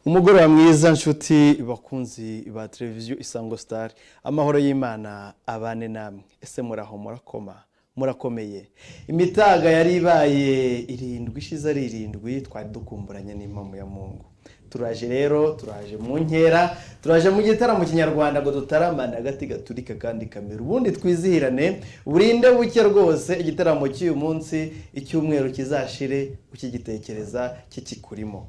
Umugoroba mwiza nshuti bakunzi ba televiziyo Isango Star, amahoro y'Imana abane namwe. Ese muraho murakomeye? Imitaga yari ibaye irindwi ishize ari irindwi, twari dukumburanye n'impamo ya Mungu. Turaje rero, turaje mu nkera, turaje mu gitaramo kinyarwanda ngo dutaramana agati gaturika kandi kamera, ubundi twizihirane burinde buke rwose. Igitaramo cy'uyu munsi icyumweru kizashire ukigitekereza kikikurimo.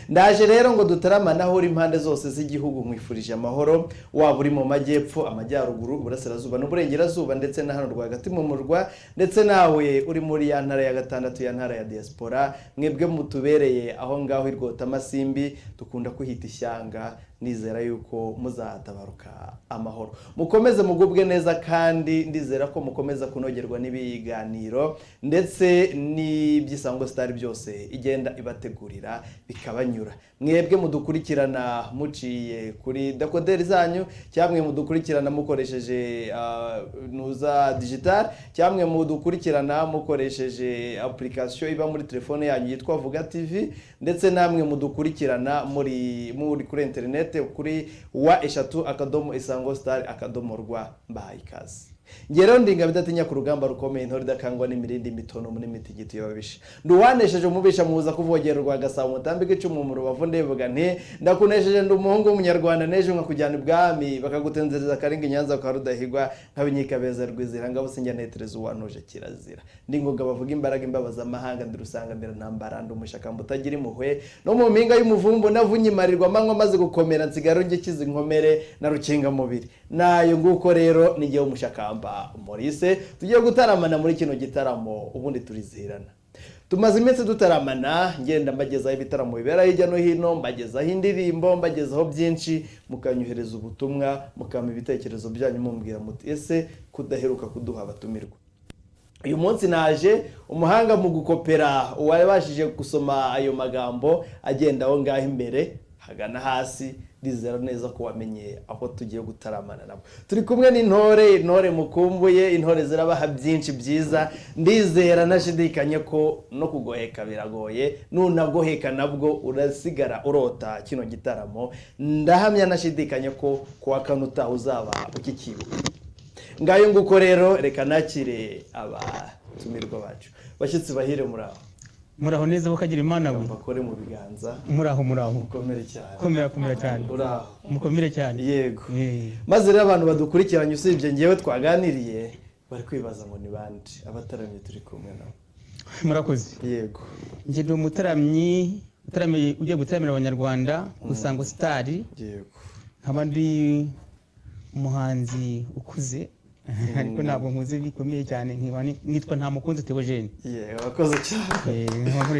Ndaje rero ngo dutaramana aho uri impande zose z'igihugu, mwifurije amahoro, waba uri mu majyepfo, amajyaruguru, uburasirazuba n'uburengerazuba ndetse na hano rwagati mu murwa, ndetse nawe uri muri ya ntara ya gatandatu ya ntara ya diaspora, mwebwe mutubereye aho ngaho irwota amasimbi dukunda kwihita ishyanga. Nizera yuko muzatabaruka amahoro, mukomeze mugubwe neza, kandi ndizera ko mukomeza kunogerwa n'ibiganiro ndetse n'iby'Isango Star byose igenda ibategurira bikabanyura. Mwebwe mudukurikirana muciye kuri dekoderi zanyu, cyamwe mudukurikirana mukoresheje nuza digital, cyamwe mudukurikirana mukoresheje application iba muri telefone yanyu yitwa Vuga TV, ndetse namwe mudukurikirana muri kuri internet kuri wa@isangostar.rw. Mbahaye ikaze. Ngero ndinga bidatinya ku rugamba rukomeye, intore dakangwa n'imirindi mitono muri mitigito y'ababisha. Nduwanesheje umubisha muza kuvogerwa Gasabo mutambike icumu mu Rubavu, ndevuga nti ndakunesheje ndi umuhungu w'umunyarwanda neje nka kujyana ibwami, bakagutenzereza karinga Nyanza kwa Rudahigwa nk'abinyika beza rwizira ngabo sinjya netereza uwantuje kirazira. Ndi ngoga bavuga imbaraga imbabaza amahanga, ndirusanga ndira ntambara ndumushaka mutagira impuhwe, no mu mpinga y'umuvumbu navunyimarirwa manywa maze gukomera nsigaro nge kizi nkomere na rukinga mubiri. Nayo nguko rero nigiye umushakamba Maurice, tugiye gutaramana muri kino gitaramo, ubundi turizihirana. Tumaze iminsi dutaramana, ngenda mbagezaho ibitaramo bibera hirya no hino, mbagezaho indirimbo, mbagezaho byinshi, mukanyuhereza ubutumwa, mukama ibitekerezo byanyu mumbwira muti ese kudaheruka kuduha abatumirwa. Uyu munsi naje umuhanga mu gukopera, uwabashije gusoma ayo magambo agenda aho ngaho imbere hagana hasi. Ndizera neza ko wamenye aho tugiye gutaramana nabo. Turi kumwe n'intore mukumbuye, intore zirabaha byinshi byiza. Ndizera nashidikanye ko no kugoheka biragoye, nunagoheka nabwo urasigara urota kino gitaramo. Ndahamya nashidikanye ko kuwa kane utaha uzaba ukikibuka. Ngayo nguko rero reka nakire abatumirwa bacu. Bashyitsi bahire muraho neza bakagira Imana we bakore mu biganza. Muraho mukomere cyane. komera cyane. Uraho mukomere cyane. Yego. Maze rero abantu badukurikiranye usibye ngewe twaganiriye bari kwibaza ngo ni bande abataramye turi kumwe nabo. Murakoze. Yego. Nje ndi umutaramyi ugiye gutaramira abanyarwanda Isango Star. Yego. Nk'abandi umuhanzi ukuze ariko ntabwo nkuze bikomeye cyane, nitwa nta mukunzi Theogene. Wakoze cyane.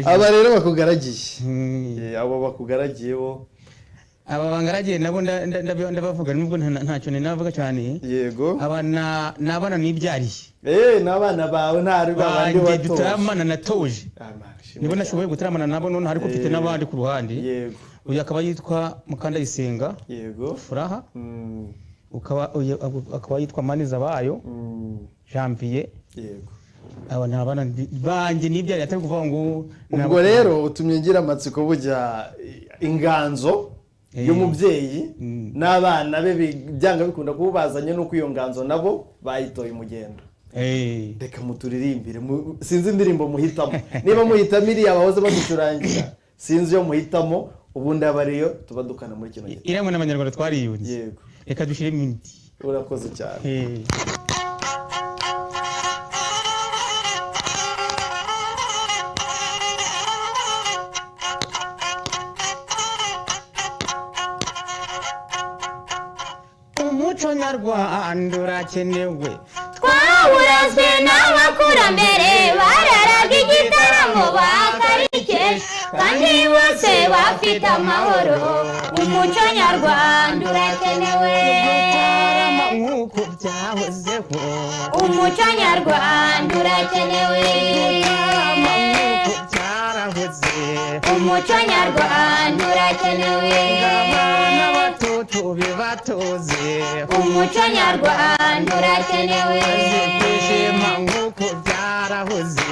Aba rero bakugaragiye. Abo bakugaragiye bo aba bangaragiye nabo ndabavuga nubwo ntacyo navuga cyane. Yego. Aba nabana nibyariye. Nabana bawe ntari babandi watoje. Dutaramana natoje. Nibo nashoboye gutaramana nabo none ariko mfite nabandi ku ruhande. Yego. Uyu akaba yitwa Mukandayisenga. Yego. Furaha. Akaba yitwa Maniza bayo Janvier. Yego. Aba nabana banje nibyariye atari kuvuga ngo ubwo rero utumye ngira amatsiko bujya inganzo y'umubyeyi n'abana be byanga bikunda kubazanye no kwiyonganzo nabo bayitoye umugendo. Reka muturirimbire, sinzi indirimbo muhitamo. Niba muhitamo iri abahoze baducurangira sinzi yo muhitamo, ubundi abariyo tubadukana muri kino gihe. Iramwe n'abanyarwanda twariyunze. Yego. Reka dushire minti. Urakoze cyane. Umuco nyarwanda urakenewe. urazwe n'abakurambere bararaga igitaramo bakarikesha kandi bose bafite amahoro umuco nyarwanda urakenewe nk'uko byahozeho umuco nyarwanda urakenewe nk'uko byarahoze umuco nyarwanda urakenewe abana bato tubibatoze umuco nyarwanda urakenewe kwishima nk'uko byarahoze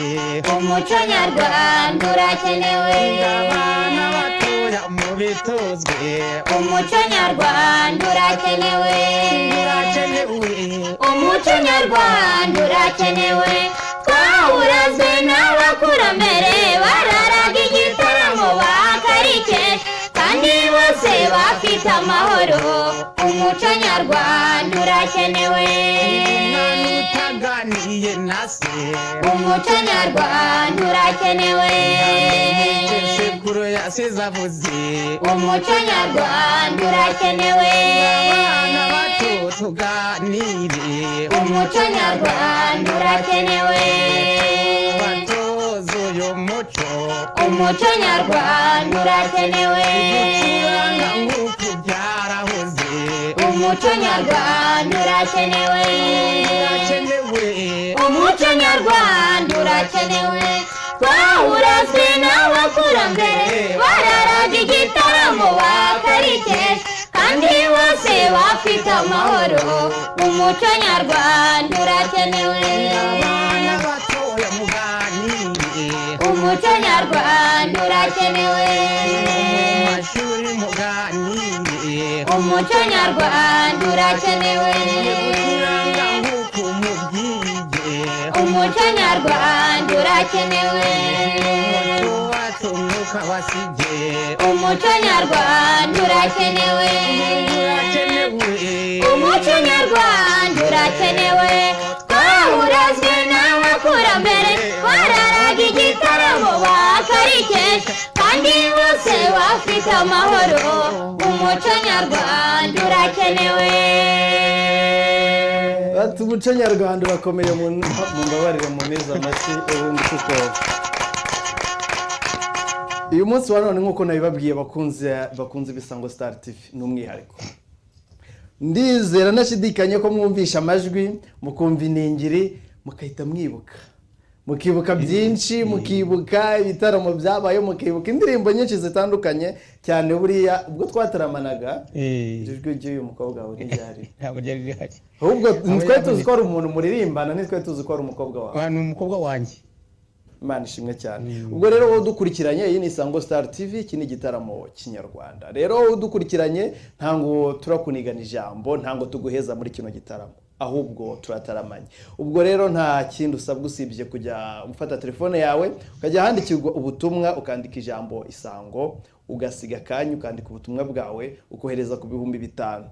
umuco nyarwanda urakenewe abana batoya mubitozwe umuco nyarwanda urakenewe urakenewe umuco nyarwanda urakenewe twawurazwe n'abakurambere bararaga igitaramo bakarikesha kandi bose bafite amahoro umuco nyarwanda urakenewe umwana utaganiye na se umuco nyarwanda urakenewe sekuru yasize avuze umuco nyarwanda urakenewe abana bato tuganire umuco nyarwanda urakenewe batoze uyu muco umuco nyarwanda urakenewe gucuranga nk'uko byarahoze umuco nyarwanda urakenewe urakenewe umuco nyarwanda urakenewe twawurazwe n'abakurambere bararaga igitaramo bakarikesha kandi bose bafite amahoro umuco nyarwanda urakenewe abana batoya muganire umuco nyarwanda urakenewe mu mashuri muganire umuco nyarwanda urakenewe gucuranga nk'uko mubyige umuco nyarwanda urakenewe umuco wacu ntukabasige umuco nyarwanda urakenewe urakenewe umuco nyarwanda urakenewe twawurazwe n'abakurambere bararaga igitaramo bakarikesha kandi bose bafite amahoro umuco nyarwanda urakenewe bati umuco nyarwanda urakomeye mu mbabarire mu meza amashyi ubundi kuko uyu munsi wa none nk'uko nabibabwiye bakunze Bisango Star TV ni umwihariko ndizera nashidikanye ko mwumvisha amajwi mukumva iningiri mukahita mukibuka byinshi mukibuka ibitaramo byabaye mukibuka indirimbo nyinshi zitandukanye cyane buriya ubwo twataramanaga ijwi ry'uyu mukobwa wawe ryari ntabwo ryari rihari ahubwo nitwe tuzi ko ari umuntu muririmbana nitwe tuzi ko ari umukobwa wawe ni umukobwa wanjye Imana ishimwe cyane ubwo rero wowe dukurikiranye iyi ni Isango Star TV iki ni igitaramo kinyarwanda rero wowe dukurikiranye ntango turakunigana ijambo ntango tuguheza muri kino gitaramo ahubwo turataramanye ubwo rero nta kindi usabwa usibye kujya gufata telefone yawe ukajya handikirwa ubutumwa ukandika ijambo Isango ugasiga kanya ukandika ubutumwa bwawe ukohereza ku 5,000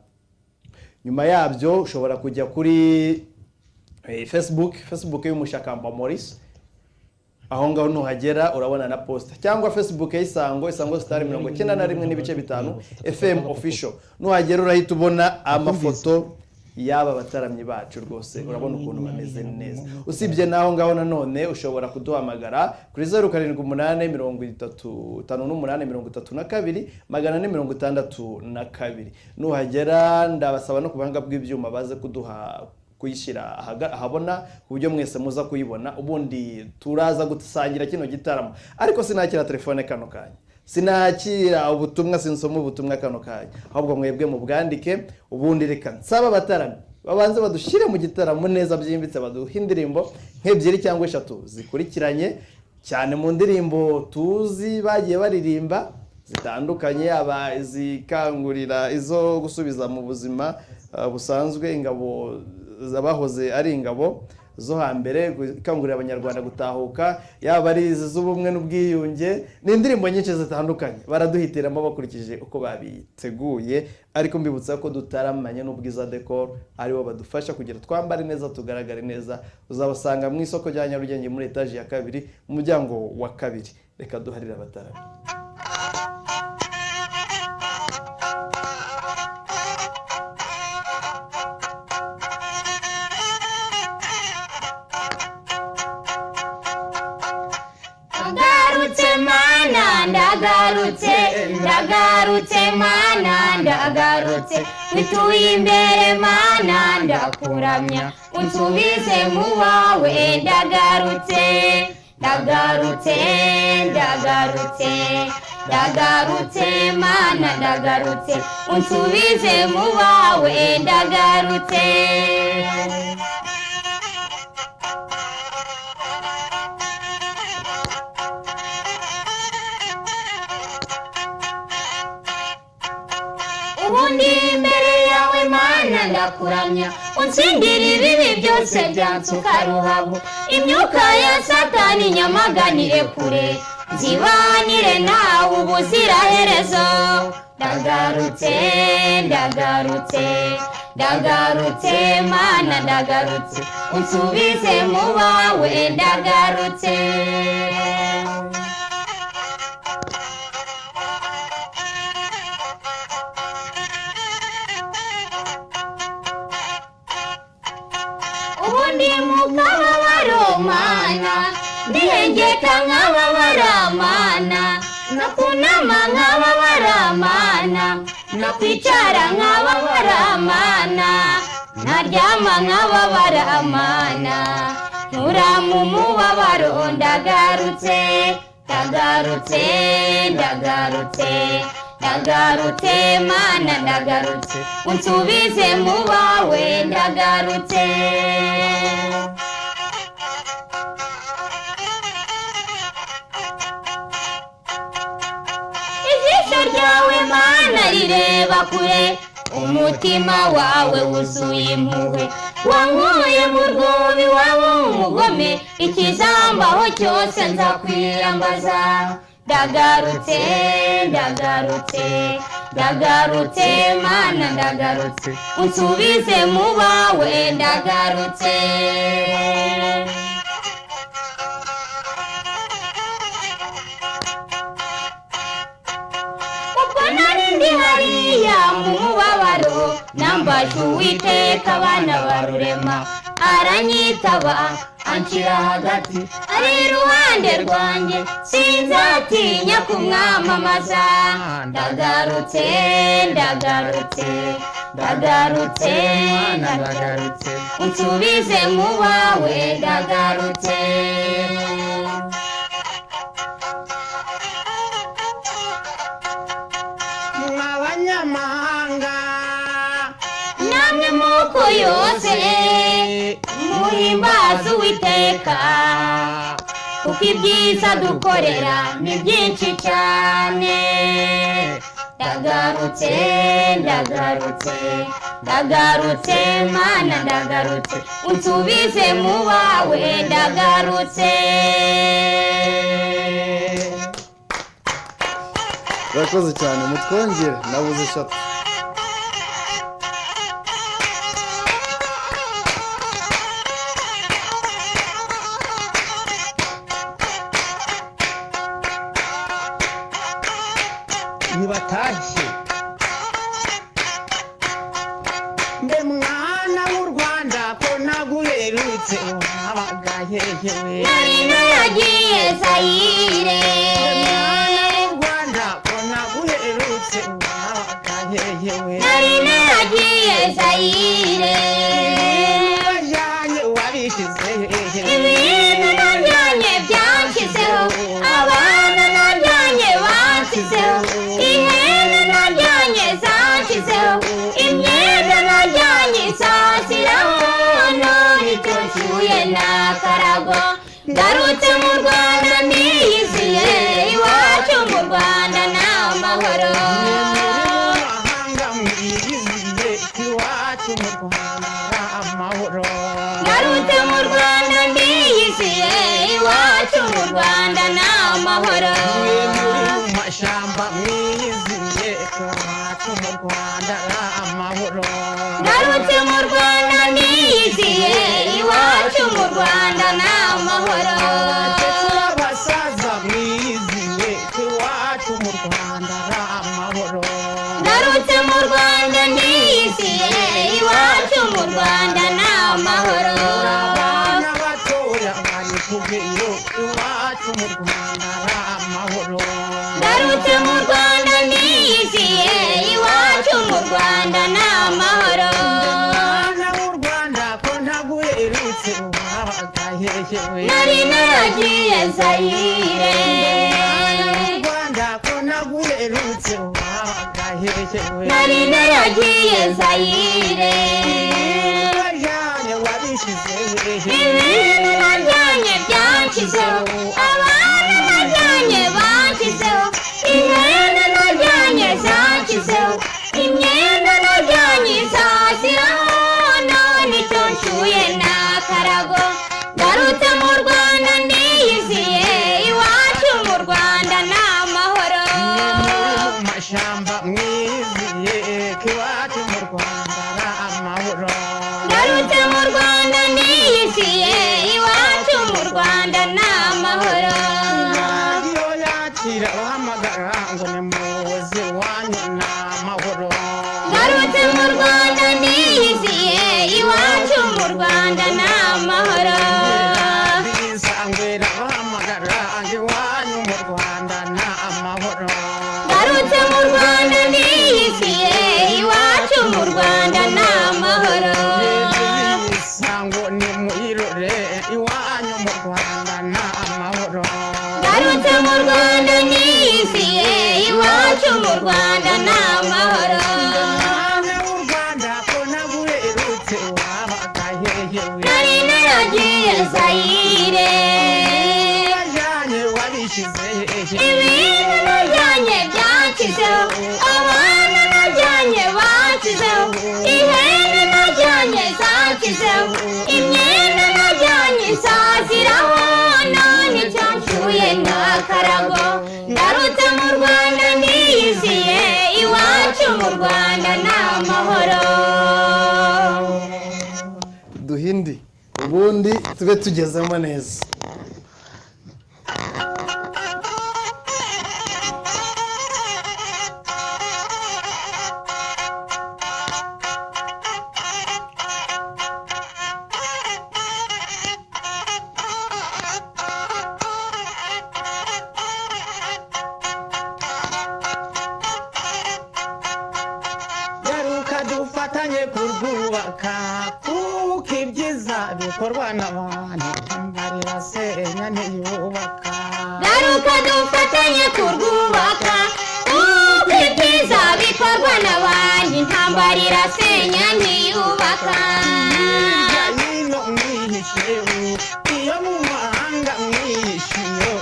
nyuma yabyo ushobora kujya kuri Facebook y'umushakamba Maurice aho ngaho nuhagera urabona na posta cyangwa Facebook y'Isango Star 91.5 FM official nuhagera urahita ubona amafoto yaba bataramye bacu rwose urabona ukuntu bameze neza usibye naho ngaho nanone ushobora kuduhamagara kuri 07833832 nuhagera ndabasaba no kubanga bw'ibyuma baze kuduha kuyishira ahabona kubyo mwese muza kuyibona ubundi turaza gusangira kino gitaramo ariko sinakira telefone kano kanya sinakira ubutumwa sinsoma ubutumwa kano kanya ahubwo mwebwe mu bwandike ubundi reka nsaba abatarami babanze badushire mu gitaramo neza byimbitse baduha indirimbo nk'ebyiri cyangwa 3 zikurikiranye cyane mu ndirimbo tuzi bagiye baririmba zitandukanye aba zikangurira izo gusubiza mu buzima busanzwe ingabo zabahoze ari ingabo zo hambere gukangurira abanyarwanda gutahuka yaba ari iz'ubumwe n'ubwiyunge n'indirimbo nyinshi zitandukanye baraduhitiramo bakurikije uko babiteguye ariko mbibutsa ko dutaramanye n'ubwiza decor aribo badufasha kugira twambare neza tugaragare neza uzabasanga mu isoko rya Nyarugenge muri etage ya 2 mu muryango wa 2 reka duharira abatarami ndagarutse ndagarutse mana ndagarutse wituye imbere mana ndakuramya unsubize mu wawe ndagarutse ndagarutse ndagarutse ndagarutse mana ndagarutse unsubize mu wawe ndagarutse ubundi imbere yawe mana ndakuramya unsindira ibibi byose byansuka ruhabo imyuka ya satani nyamaganire kure zibanire nawe ubuziraherezo ndagarutse ndagarutse ndagarutse mana ndagarutse unsubize mu bawe ndagarutse ubundi mukababaro mana ndihengeka nkababara mana nakunama nkababara mana nakwicara nkababara mana naryama nkababara mana nturamu mubabaro ndagarutse ndagarutse ndagarutse ndagarutse mana ndagarutse unsubize mu bawe ndagarutse ijisho ryawe mana rireba kure umutima wawe wuzuye impuhwe wankuye mu rwobo iwabo w'umugome ikizambaho cyose nzakwiyambaza ndagarutse ndagarutse ndagarutse mana ndagarutse unsubize mu bawe ndagarutse ubwo nari ndi hariya mu mubabaro nambaje uwiteka abana barurema aranyitaba anshira hagati ari iruhande rwanjye sinzatinya kumwamamaza ndagarutse ndagarutse ndagarutse ndagarutse unsubize mu bawe ndagarutse mw'abanyamahanga namwe moko yose muhimbaza uwiteka kuko ibyiza dukorera ni byinshi cyane ndagarutse ndagarutse ndagarutse mana ndagarutse unsubize mu bawe ndagarutse urakoze cyane mutwongere nabuze eshatu nibatashye mbe mwana w'u Rwanda ko naguherutse wabaga hehewe nari naragiye Zaire mwana w'u Rwanda ko naguherutse wabaga hehewe nari naragiye Zaire wajyanye wabishyize ibintu najyanye byanshyizeho abana najyanye banshyizeho ihene najyanye zanshyizeho imyenda najyanye isasiraho none icyo nshuye n'akarago ngarutse mu Rwanda niyiziye iwacu mu Rwanda ni amahoro mahanga mwiyiziye iwacu mu Rwanda amahoro ngarutse mu Rwanda niyiziye iwacu mu Rwanda ni amahoro mashyamba mwiyiziye iwacu mu Rwanda amahoro ngarutse mu Rwanda niyiziye iwacu mu Rwanda ni amahoro abasaza mwiyiziye iwacu mu Rwanda amahoro ngarutse mu Rwanda niyiziye iwacu mu Rwanda ni amahoro abana batoya bari kugeyo iwacu mu Rwanda amahoro ngarutse mu uherutse wabaga hehewe nari naragiye Zaire Rwanda ko naguherutse wabaga hehewe nari naragiye Zaire wajyanye wabishize ibintu najyanye byanshyizeho abantu najyanye banshyizeho imyenda najyanye zanshyizeho imyenda najyanye izashyiraho none icyo nshuye ni akarago ngarutse mu Rwanda ndiyiziye iwacu mu Rwanda ni amahoro mu mashyamba mwiziye ko iwacu mu Rwanda ari amahoro ngarutse mu Rwanda ndiyiziye iwacu mu Rwanda ni amahoro radiyo yakira bahamagara ngo nimuze iwanyu ni amahoro ngarutse mu Rwanda ndiyiziye iwacu mu Rwanda ni amahoro bisangwera bahamagara ngo iwanyu mu Rwanda ni amahoro ngarutse mu Rwanda ndiyiziye iwacu mu Rwanda ni amahoro bisango nimuyirore iwanyu mu Rwanda ni amahoro ngarutse mu Rwanda ndiyiziye iwacu mu Rwanda ni amahoro umwami w'u Rwanda ko naguherutse wabaga hehewe nari naragiye Zaire wajyanye wabishize ibintu najyanye byanshyizeho abantu najyanye banshyizeho ihene najyanye zanshyizeho imyenda najyanye izaziraho none icyo nshuye ni akarago ngarutse mu Rwanda ndiyiziye iwacu mu Rwanda ni amahoro duhindi ubundi tube tugezemo neza. garuka dufatanye kurwubaka kuko ibyiza bikorwa n'abantu mbarira senya ntiyubaka garuka dufatanye kurwubaka kuko ibyiza bikorwa n'abandi intambara irasenya ntiyubaka hirya hino mwihishewe iyo mu mahanga mwihishiyo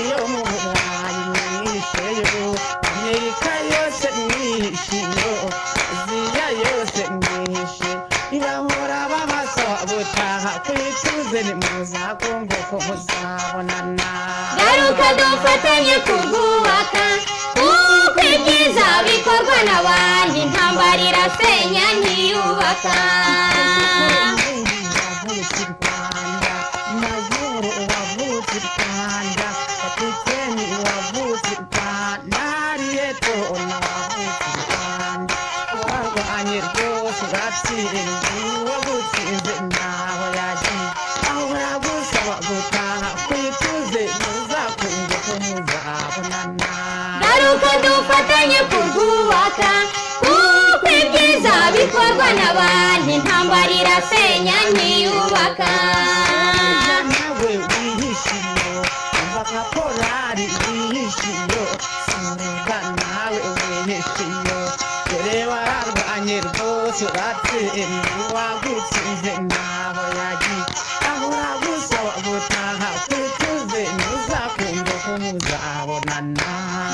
iyo mu burayi mwihisheyo amerika yose mwihishiyo aziya yose mwihishe ntibahora babasaba gutaha kwituze nimuza kumva ko muzabonana garuka dufatanye kurwubaka kuko ibyiza bikorwa n'abandi intambara irasenya ntiyubaka wavutse i Rwanda Majoro wavutse i Rwanda kapiteni wavutse i Rwanda Ariyeto wavutse i Rwanda warwanye rwose uratsinze uwagutsinze ntaho yagiye aho baragusaba gutaha kwituze muzakunze ko muzabonana garuka dufatanye kurwubaka kuko ibyiza bikorwa n'abandi intambara irasenya ntiyubaka nawe wihishiyo umva nka korari wihishiyo soroga nawe wihishiyo dore wararwanye rwose uratsinze uwagutsinze ntaho yagiye aho uragusaba gutaha kwituze ntuzakunde ko muzabonana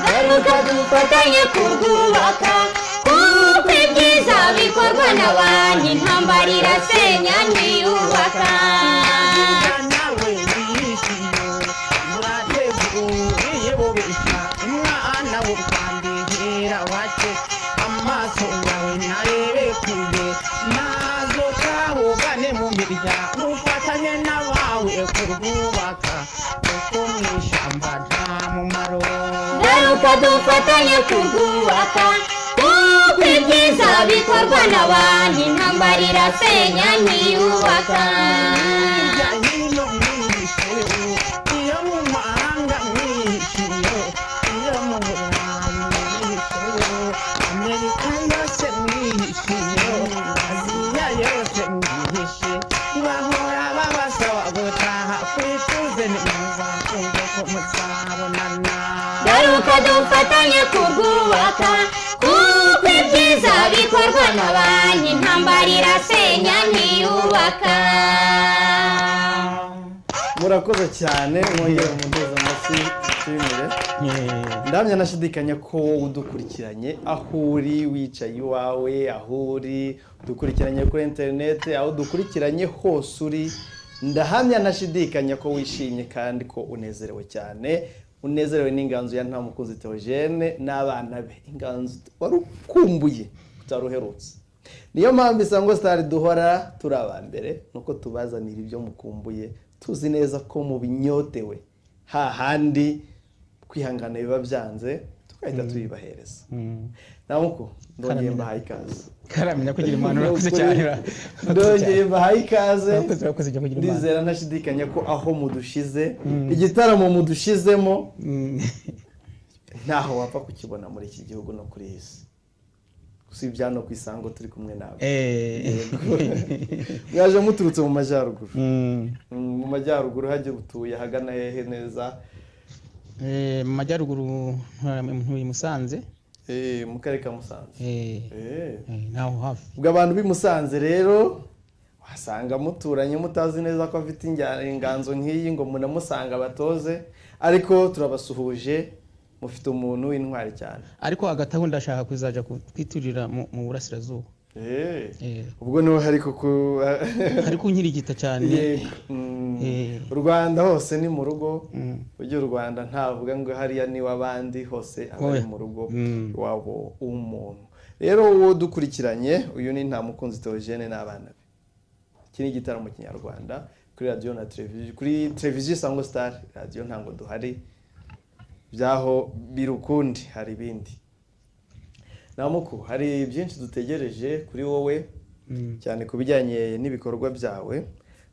garuka dufatanye kurwubaka kuko ibyiza bikorwa n'abandi intambara irasenya ntiyubaka nawe wihishiyo murateguriye bubisha umwana w'u Rwanda ihera wake amaso yawe ntarebe kure nazo kabugane mu miryango ufatanye n'abawe kurwubaka kuko mu ishyamba nta mumaro garuka dufatanye kurwubaka kuko ibyiza bikorwa n'abandi intambara irasenya ntiyubaka hirya hino mwihisheyo iyo mu mahanga mwihishiyo iyo mu burayi mwihisheyo amerika yose mwihishiyo aziya yose mwihishe bahora ndabasaba gutaha kwituze ni muza kumva ko muzabonana garuka dufatanye kurwubaka kuko ibyiza bikorwa n'abantu intambara irasenya ntiyubaka. murakoze cyane mwongera umudoza amasi nshimire. Ndamya nashidikanya ko udukurikiranye aho uri wicaye iwawe, aho uri dukurikiranye kuri interineti, aho dukurikiranye hose uri, ndahamya nashidikanya ko wishimye kandi ko unezerewe cyane. Unezerewe n'inganzo ya Ntamukunzi Theogene n'abana be, inganzo wari ukumbuye utaruherutse. Niyo mpamvu Isango Star duhora turi abambere nuko tubazanira ibyo mukumbuye, tuzi neza ko mu binyotewe hahandi kwihangana biba byanze tukahita tuyibahereza. Namuko ndongeye mbahaye ikaze. Karamenya kugira impano urakoze cyane. Ndongeye mbahaye ikaze. Urakoze cyane kugira impano. Ndizera ntashidikanya ko aho mudushize igitaramo mudushizemo ntaho wapfa kukibona muri iki gihugu no kuri isi. Usibye hano ku Isango turi kumwe nawe. Yaje muturutse mu majyaruguru. Mu majyaruguru haje gutuye hagana hehe neza? Mu majyaruguru ntuye Musanze. Mu karere ka Musanze. Naho hafi. Ubwo abantu b'imusanze rero wasanga muturanye mutazi neza ko afite inganzo nk'iyi ngo munamusanga batoze, ariko turabasuhuje mufite umuntu w'intwari cyane. Ariko hagati aho ndashaka kuzaja kwiturira mu burasirazuba. Ubwo niho ariko nkirigita cyane. U Rwanda hose ni mu rugo. Ujye u Rwanda ntavuga ngo hariya ni wabandi, hose abari mu rugo wabo umuntu. Rero uwo dukurikiranye uyu ni Ntamukunzi Theogene n'abana be. Iki ni igitaramo kinyarwanda kuri radio na televiziyo, kuri televiziyo Isango Star. Radio ntango duhari byaho birukundi, hari ibindi. Namuko hari byinshi dutegereje kuri wowe cyane kubijyanye n'ibikorwa byawe.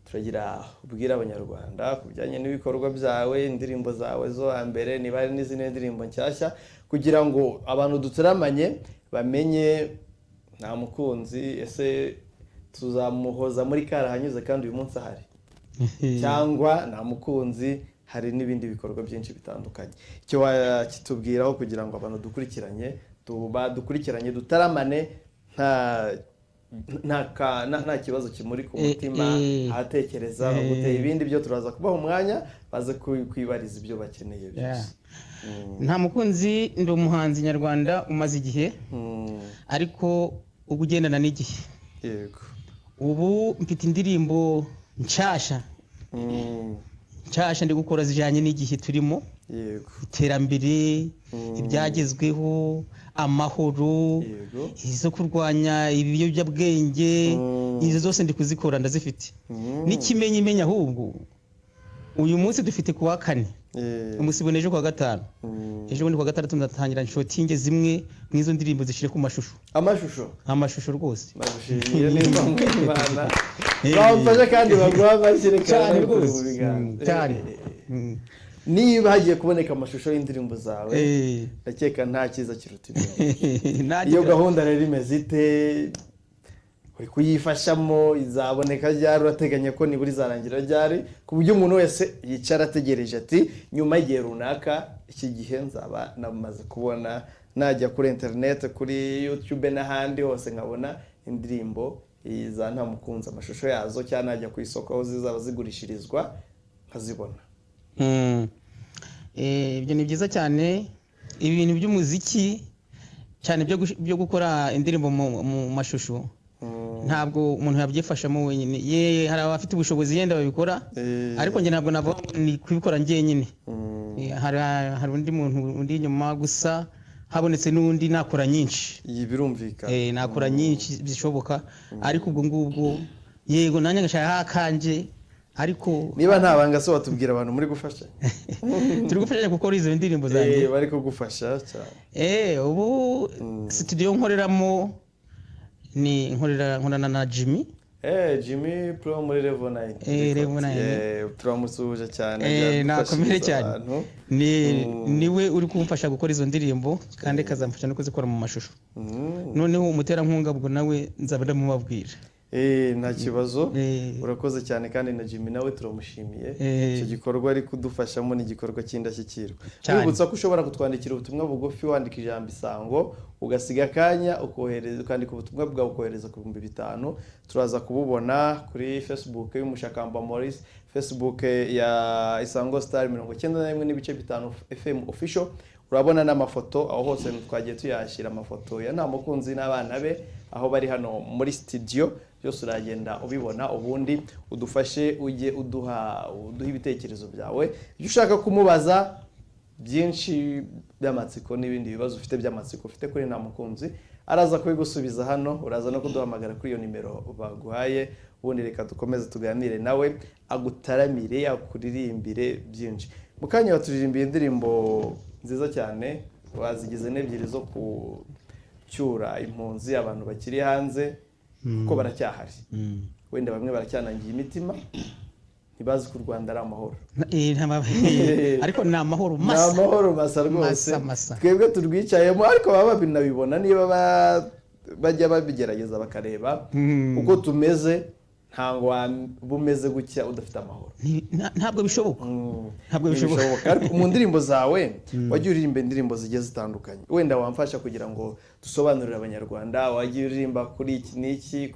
Turagira ubwira abanyarwanda kubijyanye n'ibikorwa byawe, indirimbo zawe zo hambere, niba ari n'izindi ndirimbo nshyashya, kugira ngo abantu duturamanye bamenye Ntamukunzi ese tuzamuhoza muri karahanyuze kandi uyu munsi ahari cyangwa Ntamukunzi hari n'ibindi bikorwa byinshi bitandukanye. Icyo wakitubwiraho kugira ngo abantu dukurikiranye dutaramane nta kibazo kimuri ku mutima, ahatekereza no gutera ibindi byo turaza kubaha umwanya baze kwibariza ibyo bakeneye byose. Ntamukunzi ndi umuhanzi nyarwanda umaze igihe, ariko ubu ugendana n'igihe. Yego. Ubu mfite indirimbo nshasha ndi gukora zijanye n'igihe turimo. Yego. Iterambere, ibyagezweho, amahoro, izo kurwanya ibiyobyabwenge, izo zose ndi kuzikora ndazifite. N'ikimenyimenya ahubwo uyu munsi dufite kuwa 4, umusibone ejo kwa 5. Ejo bundi kwa 6 ndatangira shooting zimwe mwizo ndirimbo zishire ku mashusho. Amashusho rwose. Bagushimiye nimba mwimana. Bamfashe kandi baguha amashyire cyane rwose. Cyane. Niba hagiye kuboneka amashusho y'indirimbo zawe, ndakeka nta kiza kiruta ibyo. Iyo gahunda rero imeze ite, uri kuyifashamo, izaboneka ryari, urateganya ko niburi zarangira ryari, ku buryo umuntu wese yicara ategereje ati nyuma y'igihe runaka iki gihe nzaba namaze kubona, najya kuri internet, kuri YouTube n'ahandi hose nkabona indirimbo za Ntamukunzi amashusho yazo, cyane najya ku isoko aho zizaba zigurishirizwa nkazibona. Ibyo ni byiza cyane. Ibintu by'umuziki cyane byo gukora indirimbo mu mashusho ntabwo umuntu yabyifashamo wenyine. Hari abafite ubushobozi yenda babikora, ariko njye ntabwo nabo ni kubikora njyenyine. Hari undi muntu undi inyuma, gusa habonetse n'undi nakora nyinshi. Iyi birumvikana. Nakora nyinshi bishoboka, ariko ubwo ngubwo yego nanjye ngashaka hakanje. Ariko niba nta banga so watubwira abantu muri gufasha. Turi gufasha gukora izo ndirimbo zanjye. Bari kugufasha cyane. Ubu studio nkoreramo ni nkorana na Jimmy. Jimmy Pro muri Level 9. Turamusuhuje cyane. Nakomere cyane. Niwe uri kumfasha gukora izo ndirimbo kandi kazamfasha no kuzikora mu mashusho. Noneho umuterankunga bwo nawe nzaba ndamubabwira. nta kibazo urakoze cyane kandi na Jimmy nawe turamushimiye icyo gikorwa ari kudufashamo ni igikorwa cy'indashyikirwa twibutsa ko ushobora kutwandikira ubutumwa bugufi wandika ijambo isango ugasiga akanya ukandika ubutumwa bwawe ukohereza ku 5,000 turaza kububona kuri Facebook y'Umushakamba Maurice, Facebook ya Isango Star 91.5 FM official. Urabona n'amafoto aho hose twagiye tuyashyira amafoto ya nta mukunzi n'abana be aho bari hano muri studio byose uragenda ubibona ubundi udufashe ujye uduha ibitekerezo byawe iyo ushaka kumubaza byinshi by'amatsiko n'ibindi bibazo ufite by'amatsiko ufite kuri nta mukunzi araza kubigusubiza hano uraza no kuduhamagara kuri iyo nimero baguhaye ubundi reka dukomeze tuganire nawe agutaramire akuririmbire byinshi mukanya baturirimbiye indirimbo nziza cyane wazigize n'ebyiri zo kucyura impunzi abantu bakiri hanze kuko baracyahari wenda bamwe baracyanangiye imitima ntibazi ko u Rwanda ari amahoro ariko ni amahoro masa ni amahoro masa rwose twebwe turwicayemo ariko baba binabibona niba bajya babigerageza bakareba uko tumeze ntango bumeze gutya udafite amahoro ntabwo bishoboka ariko mu ndirimbo zawe wagiye uririmba indirimbo zigiye zitandukanye wenda wamfasha kugira ngo dusobanurire abanyarwanda wagiye uririmba kuri iki n'iki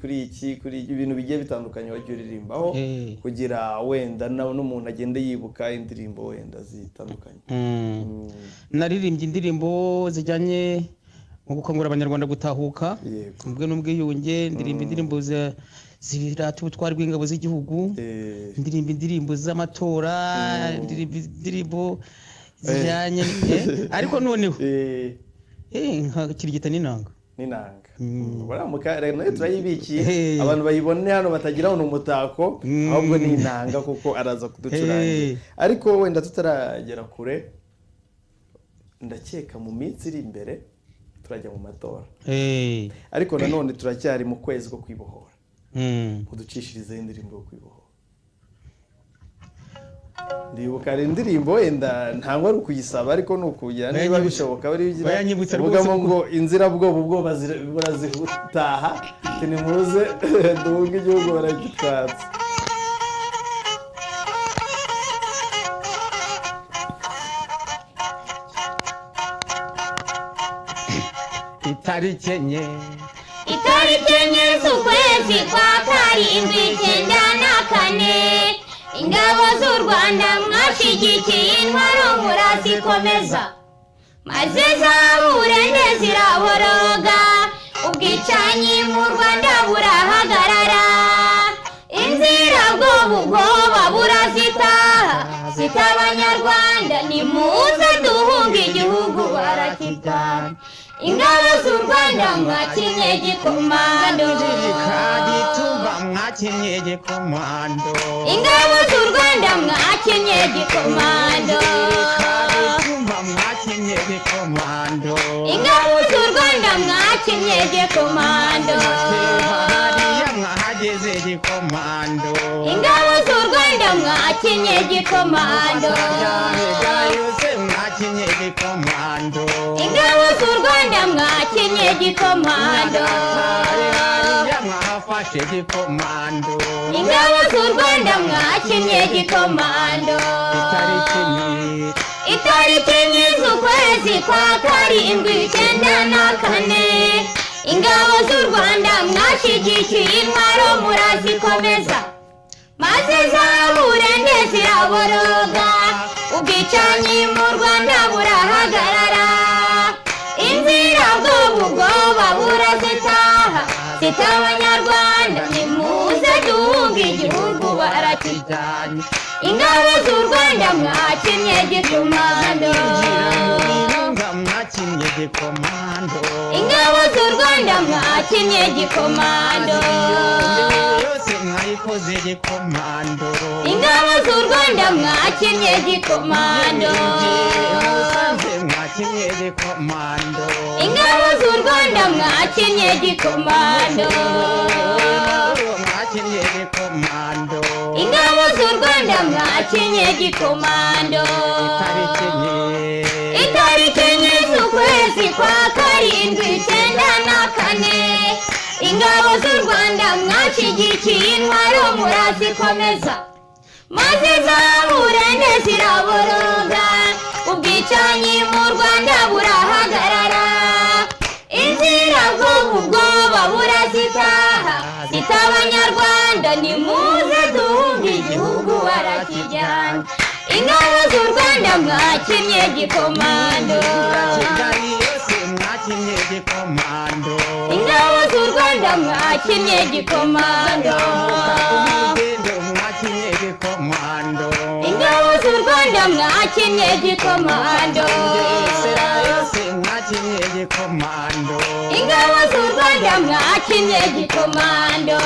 kuri ibintu bigiye bitandukanye wagiye uririmbaho kugira wenda n'umuntu agende yibuka indirimbo wenda zitandukanye naririmbye indirimbo zijyanye mu gukangurira abanyarwanda gutahuka ubwe n'ubwiyunge ndirimba indirimbo zibirata ubutwari bw'ingabo z'igihugu indirimbo z'amatora indirimbo zijyanye ariko noneho nka kirigita n'inanga baramuka nayo turayibikiye abantu bayibone hano batagira ngo umutako ahubwo ni inanga kuko araza kuducurangira ariko wenda tutaragera kure ndakeka mu minsi iri imbere turajya mu matora ariko nanone turacyari mu kwezi ko kwibohora uducishirize indirimbo yo kwibohora ndibuka indirimbo wenda ntabwo ari ukuyisaba ariko ni ukugira niba bishoboka bavugamo ngo inzira bwoba burazitaha tinimuze duhunge igihugu baragitwatse itariki enye z'ukwezi kwa karindwi 1994 ingabo z'u Rwanda mwashyigikiye intwaro murazikomeza maze zaburende ziraboroga ubwicanyi mu Rwanda burahagarara inzira bwoba burazitaha zita abanyarwanda nimuze duhunge igihugu barakitwara ingabo z'u Rwanda mwakinye gikomando ingabo z'u Rwanda mwakinye gikomando ingabo z'u Rwanda mwakinye gikomando ingabo z'u Rwanda mwakinye gikomando ingabo z'u Rwanda mwakinye gikomando ingabo z'u Rwanda mwakinye gikomando itariki enye z'ukwezi kwa karindwi 1994 ingabo z'u Rwanda mwashyigikiye intwaro murazikomeza maze zaburende ziraboroga ubwicanyi mu Rwanda burahagarara inzira bwoba burazitaha zita abanyarwanda nimuze duhunge igihugu barakijyanye ingabo z'u Rwanda mwakinye gikomando ingabo z'u Rwanda mwakinye gikomando ingabo z'u Rwanda mwakinye gikomando ingabo z'u Rwanda mwakinye gikomando ingabo z'u Rwanda mwakinye gikomando itariki enye z'ukwezi kwa karindwi 1994 ingabo z'u Rwanda mwashyigikiye intwaro murazikomeza maze zaburende ziraboroga ubwicanyi mu Rwanda burahagarara inzira ubwoba burazitaha zita abanyarwanda nimuze duhunge igihugu barakijyana ingabo z'u Rwanda mwakinnye gikomando ingabo z'u Rwanda mwakinnye gikomando ingabo z'u Rwanda mwakinnye gikomando ingabo z'u Rwanda mwakinnye gikomando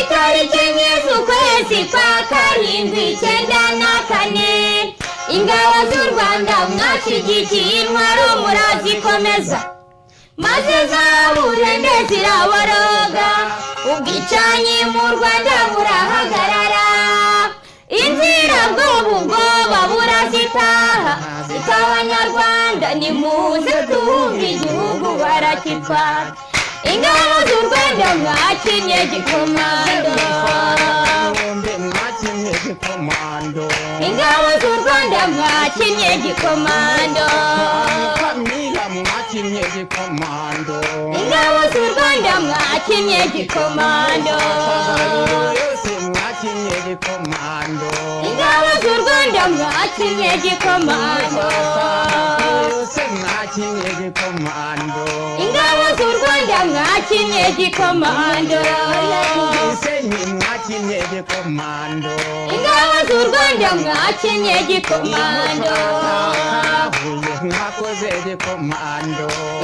itariki enye z'ukwezi kwa karindwi 1994 ingabo z'u Rwanda mwashyigikiye intwaro murazikomeza maze zaburende ziraboroga ubwicanyi mu Rwanda burahagarara inzira ubwoba burazitaha zita abanyarwanda nimuze duhunge igihugu barakitwara ingabo z'u Rwanda mwakinnye gikomando ingabo z'u Rwanda mwakinnye gikomando ingabo z'u Rwanda mwakinnye gikomando ingabo z'u Rwanda mwakinnye gikomando ingabo z'u Rwanda mwakinnye gikomando ingabo z'u Rwanda mwakinnye gikomando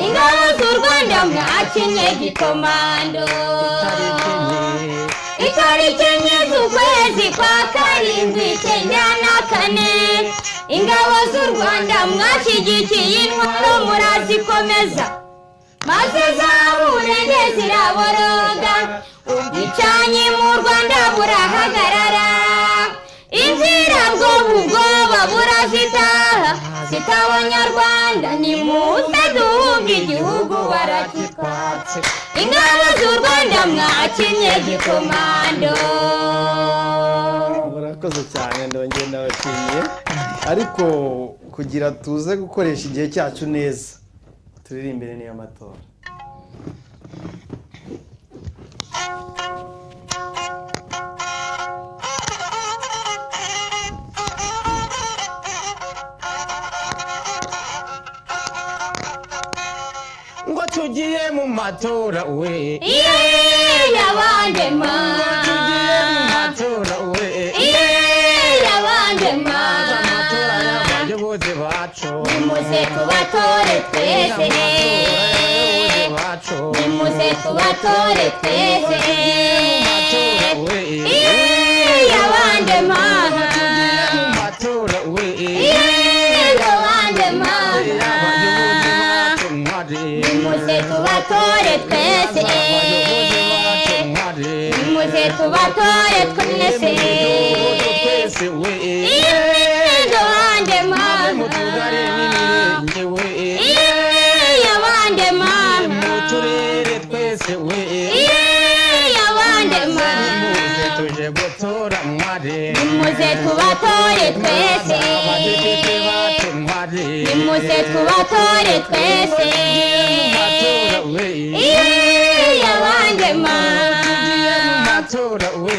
ingabo z'u Rwanda mwakinnye gikomando itariki enye z'ukwezi kwa karindwi 1994 ingabo z'u Rwanda mwashyigikiye intwaro murazikomeza maze zaburende ziraboroga ubwicanyi mu Rwanda burahagarara inzira ubwoba burazitaha zita abanyarwanda nimuze duhunge igihugu barakitwatse ingabo z'u Rwanda mwakinnye gikomando murakoze cyane ndongeye ndabashimiye ariko kugira tuze gukoresha igihe cyacu neza turirimbire niyo matora ngo tugiye mu matora we yabandema tugiye mu matora we yabandema amatora y'abayobozi bacu nimuze tubatore twese nimuze tubatore twese yabandema matora we yabandema nimuze tubatore twese nimuze tubatore twese yabandema yabandema turere twese we yabandema nimuze tuje gutora mware nimuze tubatore twese nimuze tubatore twese yabandema matora we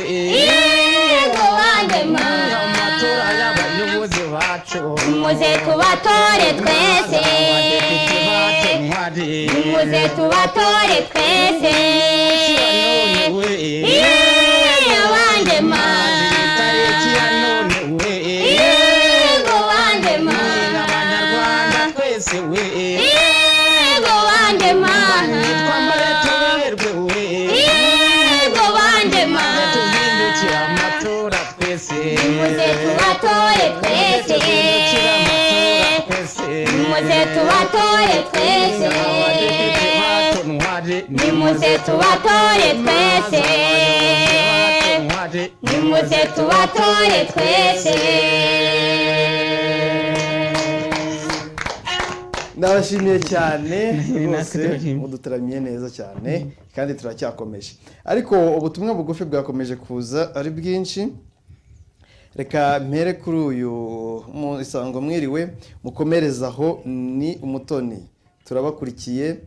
yabandema amatora y'abayobozi bacu nimuze tubatore twese nimuze tubatore twese yabandema itariki ya none we yabandema abanyarwanda twese we yabandema twambare tuberwe we yabandema tuzindukira amatora twese nimuze tubatore twese nimuze tubatore twese nimuze tubatore twese nimuze tubatore twese ndabashimiye cyane Natwe rwose turabashimiye. mudutaramiye neza cyane kandi turacyakomeje ariko ubutumwa bugufi bwakomeje kuza ari bwinshi reka mpere kuri uyu mu isango mwiriwe mukomerezaho ni umutoni turabakurikiye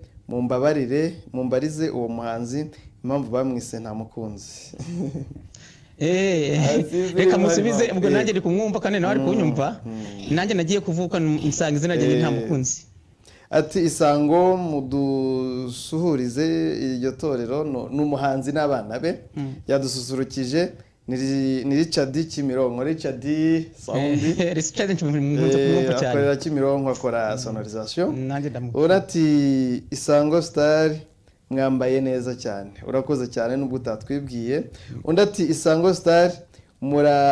mumbarize uwo muhanzi impamvu bamwise nta mukunzi reka musubize ubwo nanjye ndi kumwumva kandi nawe ari kunyumva nanjye nagiye kuvuka nsanga izina rye nta mukunzi ati isango mudusuhurize iryo torero n'umuhanzi n'abana be yadususurukije ni Richard Kimironko Richard Saundi Richard nkunze kumwumva cyane akorera Kimironko akora sonorisation nanjye ndamukunda urati Isango Star mwambaye neza cyane urakoze cyane nubwo utatwibwiye undi ati Isango Star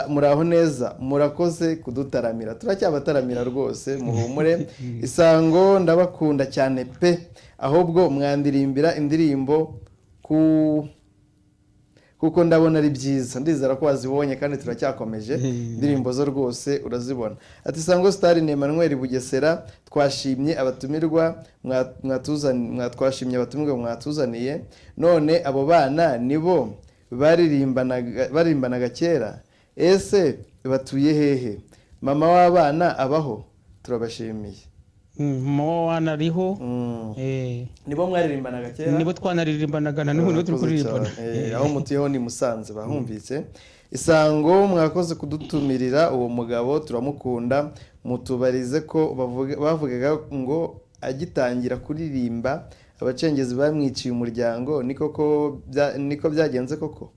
muraho neza murakoze kudutaramira turacyabataramira rwose muhumure Isango ndabakunda cyane pe ahubwo mwandirimbira indirimbo kuko ndabona ari byiza ndizera ko wazibonye kandi turacyakomeje indirimbo zo rwose urazibona ati Isango Star ni Emmanuel Bugesera twashimye abatumirwa twashimye abatumirwa mwatuzaniye none abo bana nibo baririmbanaga kera ese batuye hehe mama w'abana abaho turabashimiye mama w'abana ariho nibo mwaririmbanaga kera nibo twanaririmbanaga na n'ubu turi kuririmbana aho mutuyeho ni Musanze bahumvise Isango mwakoze kudutumirira uwo mugabo turamukunda mutubarize ko bavugaga ngo agitangira kuririmba abacengezi bamwiciye umuryango niko byagenze koko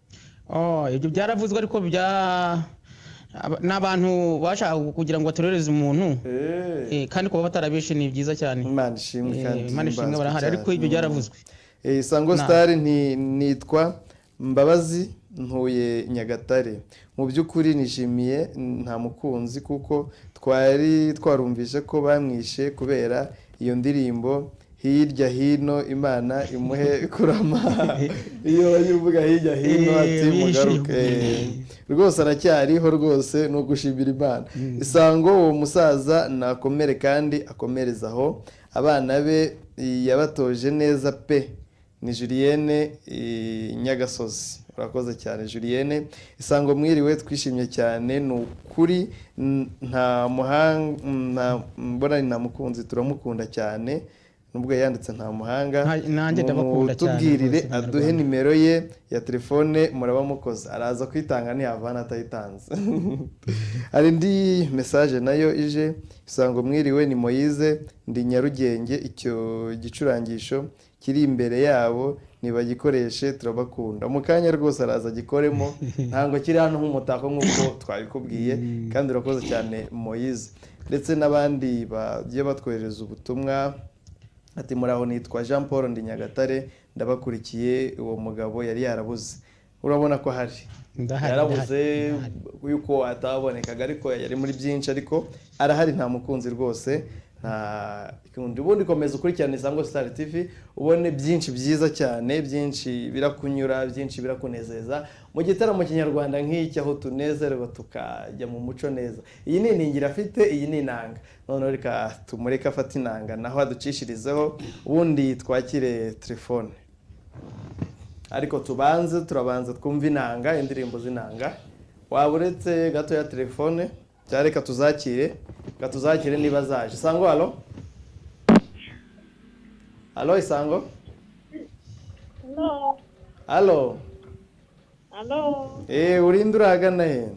ibyo byaravuzwe ariko n'abantu bashaka kugira ngo batorereze umuntu kandi kuba batarabishe ni byiza cyane Imana ishimwe kandi Imana ishimwe barahari ariko ibyo byaravuzwe Isango Star nitwa Mbabazi ntuye Nyagatare mu by'ukuri nishimiye nta mukunzi kuko twari twarumvise ko bamwishe kubera iyo ndirimbo hirya hino Imana imuhe kurama iyo yuvuga hirya hino ati mugaruke rwose aracyariho rwose no gushimira Imana Isango uwo musaza nakomere kandi akomerezaho abana be yabatoje neza pe ni Julienne Nyagasozi urakoze cyane Julienne Isango mwiriwe twishimye cyane nukuri nta muhanga nta mukunzi turamukunda cyane nubwo yanditse nta muhanga nanjye ndabakunda cyane tubwirire aduhe nimero ye ya telefone muraba mukoze araza kwitanga ntiyavana atayitanze hari indi message nayo ije Isango mwiriwe ni Moise ndi Nyarugenge icyo gicurangisho kiri imbere yabo nibagikoreshe turabakunda mu kanya rwose araza gikoremo ntango kiri hano nk'umutako nk'uko twabikubwiye kandi urakoze cyane Moise ndetse n'abandi bagiye batwohereza ubutumwa ati muraho nitwa Jean Paul ndi Nyagatare ndabakurikiye uwo mugabo yari yarabuze urabona ko hari yarabuze yuko atabonekaga ariko yari muri byinshi ariko arahari nta mukunzi rwose nta ubundi komeza ukurikirana Isango Star TV ubone byinshi byiza cyane byinshi birakunyura byinshi birakunezeza mu gitaramo kinyarwanda nk'iki aho tunezerwa tukajya mu muco neza iyi ni iningiro afite iyi ni inanga none reka tumureke afata inanga naho aducishirizeho ubundi twakire telefone ariko turabanza twumva inanga indirimbo z'inanga waba uretse gato ya telefone reka tuzakire niba zaje Isango halo Isango halo urinde uragana he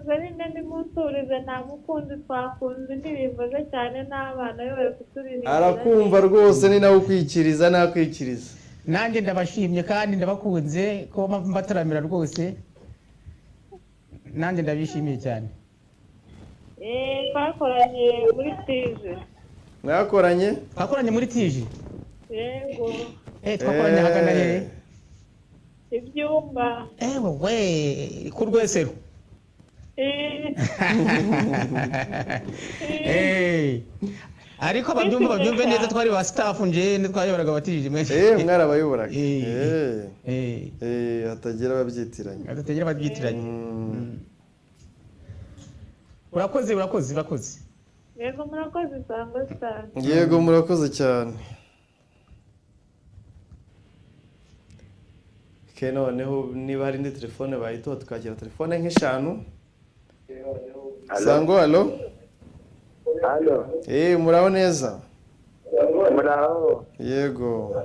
Zerinde ndi musurize nta mukunzi twakunze indirimbo ze cyane n'abana be bari kuturirimba arakumva rwose ni nawe ukwikiriza nakwikiriza nanjye ndabashimye kandi ndabakunze ko mbataramira rwose nanjye ndabishimiye cyane twakoranye muri tije twakoranye muri tije yego twakoranye hagana he ibyumba we ku Rwesero ariko babyumve neza twari ba staff nje twayoboraga batije mwe mwarabayoboraga hatagira ababyitiranye urakoze yego murakoze Isango Star. yego murakoze cyane. ke noneho niba hari indi telefone bayitoha tukakira telefone nk'eshanu. Sango alo. Halo. Muraho neza. Muraho. Yego.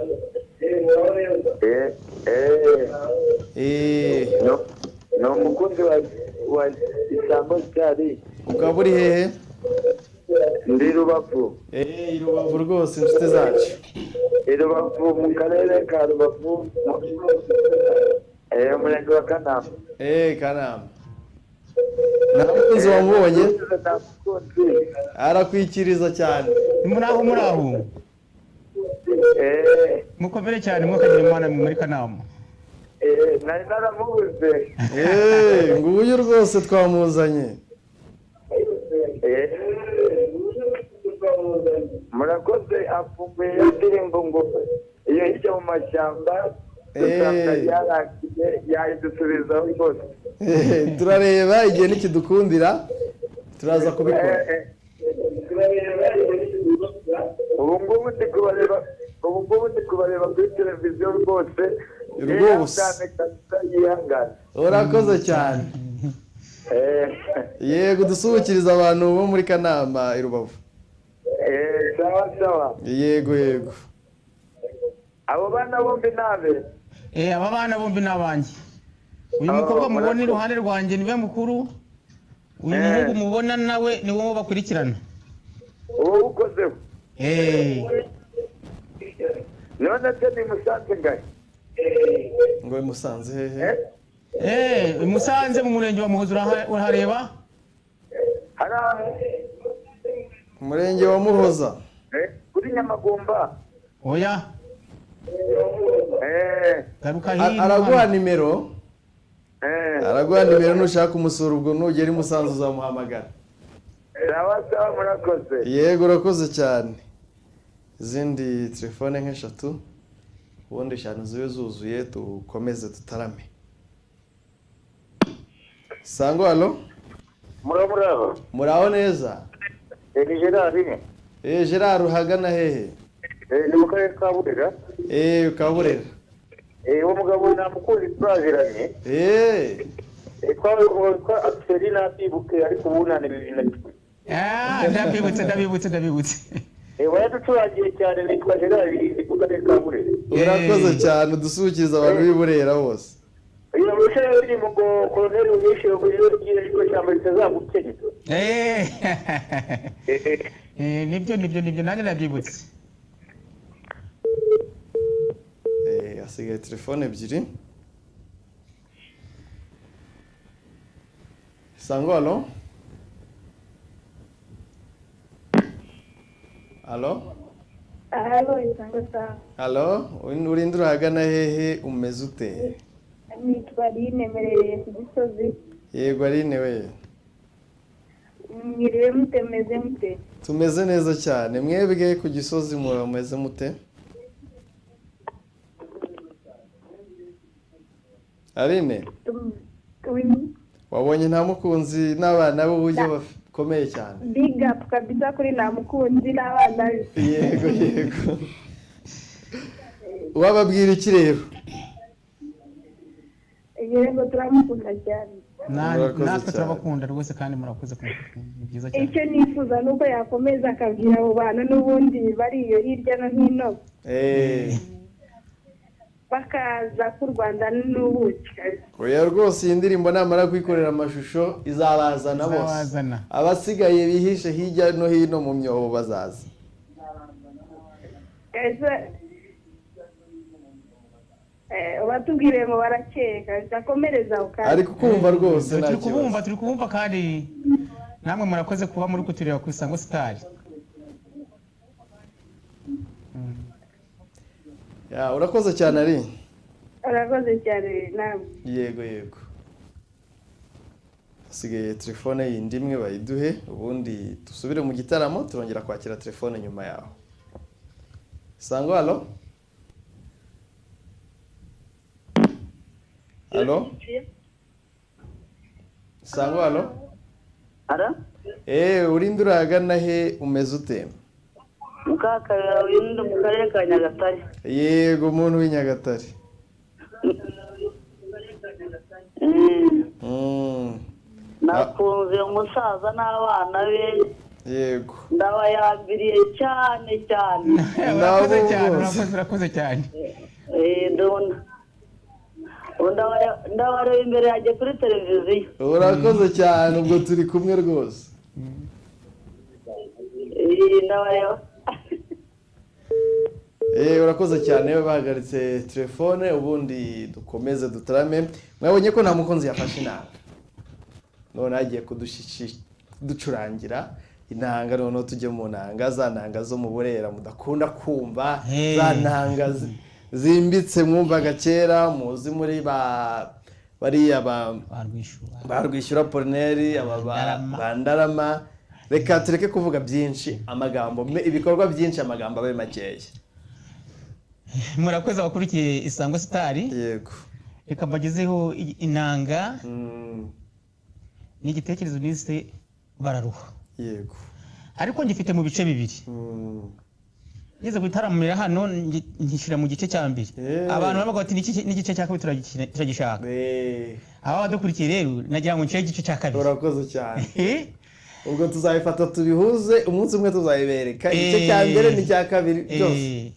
No mukunzi wa Isango Star. Ukaba uri hehe? Ndi Rubavu. I Rubavu rwose inshuti zacu. Rubavu mu karere ka Rubavu. Umurenge wa Kanama. Kanama. Namukunzi wamubonye? Arakwikiriza cyane. muraho mukomere cyane mukagira imana muri Kanama. Nari naramubuze. Nguyu rwose twamuzanye. Murakoze afumbuye indirimbo ngo iyo hirya mu mashyamba usanga yarakiye yayidusubizaho rwose. Turareba igihe nikidukundira turaza kubikora. Ubu ngubu ndi kubareba kuri televiziyo rwose. Yihangane. Urakoze cyane. Yego dusuhukiriza abantu bo muri Kanama i Rubavu. Sawa. Yego. Abo bana bombi nabe. Aba bana bombi nabanjye. Uyu mukobwa mubona iruhande rwanjye niwe mukuru. Uyu muhungu mubona nawe ni wowe bakurikirana. Wowe ukozeho. none se ni Musanze ngahe? Ngo Musanze hehe? Musanze mu murenge wa Muhoza urahareba? Umurenge wa Muhoza. Kuri Nyamagumba. Oya. Garuka hino. Araguha nimero? Araguha nimero nushaka umusura ubwo nugera i Musanze uzamuhamagara. Sawa murakoze. Yego urakoze cyane. Izindi telefone nk'eshatu ubundi eshanu zibe zuzuye tukomeze tutarame. Sango alo? Muraho. Muraho neza? Ni Gerard. Gerard uhagana hehe? Ni mu karere ka Burera. Kaburera. Uwo mugabo namukunzi twaziranye. Twa Axel na Bibuke ariko ubu nane bibiri. Ndabibutse. Waraducurangiye cyane nitwa Gerard ku karere ka Burera. Urakoze cyane dusukiza abantu b'i Burera bose. Iyo mushere uri mu koloneli unyishije ku gihe cy'iko cyamba kitazagukenya. Nibyo nanjye nabyibutse. Asigaye telefone ebyiri. Sango alo? Alo? Isango Star. Alo, urinde urahagana hehe umeze ute? Nitwa Aline merereye ku Gisozi. Yego Aline we. Mwiriwe mute mute? Tumeze neza cyane. Mwebwe ku Gisozi mumeze mute? Aline? Wabonye nta mukunzi n'abana bo uje bakomeye cyane. Big up kabisa kuri nta mukunzi n'abana. Yego. Wababwira iki rero? Yego turamukunda cyane. Natwe turabakunda rwose kandi murakoze byiza cyane. Icyo nifuza nuko yakomeza akabwira abo bana n'ubundi bari iyo hirya no hino. Bakaza ku Rwanda n'ubuki. Oya rwose iyi ndirimbo namara kwikorera amashusho izabazana bose. Abasigaye bihishe hirya no hino mu myobo bazaza. Batubwire ngo barakeka zakomereza ukandi. Ariko kumva rwose nta kibazo. Turi kubumva kandi namwe murakoze kuba muri kutureba ku Isango Star. Urakoze cyane ari. Urakoze cyane namwe. Yego. Asigaye telefone yindi imwe bayiduhe ubundi dusubire mu gitaramo turongera kwakira telefone nyuma yaho. Sango alo? Alo? Sango alo? ara urinde uragana he umeze ute? Mukakabera windi mu karere ka Nyagatare. Yego umuntu w'Inyagatare. Nakunze umusaza n'abana be. Yego. Ndabayambiriye cyane. Urakoze cyane. Ndabona. Ndabareba imbere yaje kuri televiziyo. Urakoze cyane ubwo turi kumwe rwose. Ndabareba. Urakoze cyane bahagaritse telefone ubundi dukomeze dutarame. Mwabonye ko nta mukunzi yafashe inanga. None agiye kuducurangira inanga noneho tujye mu nanga za nanga zo mu Burera mudakunda kumva za nanga zimbitse mwumvaga kera muzi muri bariya barwishyura Polneri bandarama. Reka tureke kuvuga byinshi amagambo ibikorwa byinshi amagambo abe makeya. Murakoze abakurikiye Isango Star. Yego. Reka mbagezeho inanga. Ni igitekerezo nise bararuha. Yego. Ariko ngifite mu bice bibiri. Ngeze gutaramira hano nkishira mu gice cya mbere. Abantu bavuga bati n'igice cya kabiri turagishaka. Aba badukurikiye rero nagira ngo nce igice cya kabiri. Urakoze cyane. Ubwo tuzabifata tubihuze umunsi umwe tuzayibereka igice cya mbere n'icya kabiri byose.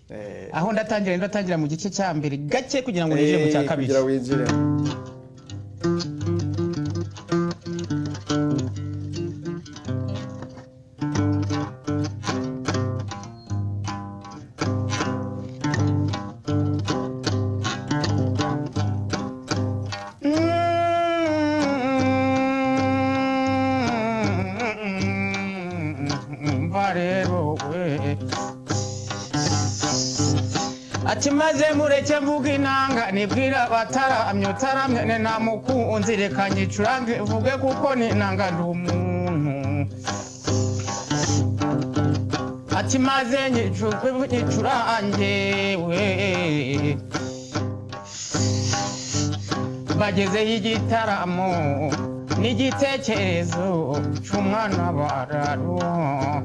Aho ndatangira mu gice cya mbere gake kugira ngo ninjire mu cya kabiri. Kugira winjire. Ati maze mureke mvuga inanga nibwira bataramye utaramye nta mukunzi reka nyicurange vuge kuko ni inanga ndi umuntu. Ati maze nyicurange we bagezeho igitaramo n'igitekerezo cy'umwana bararuha.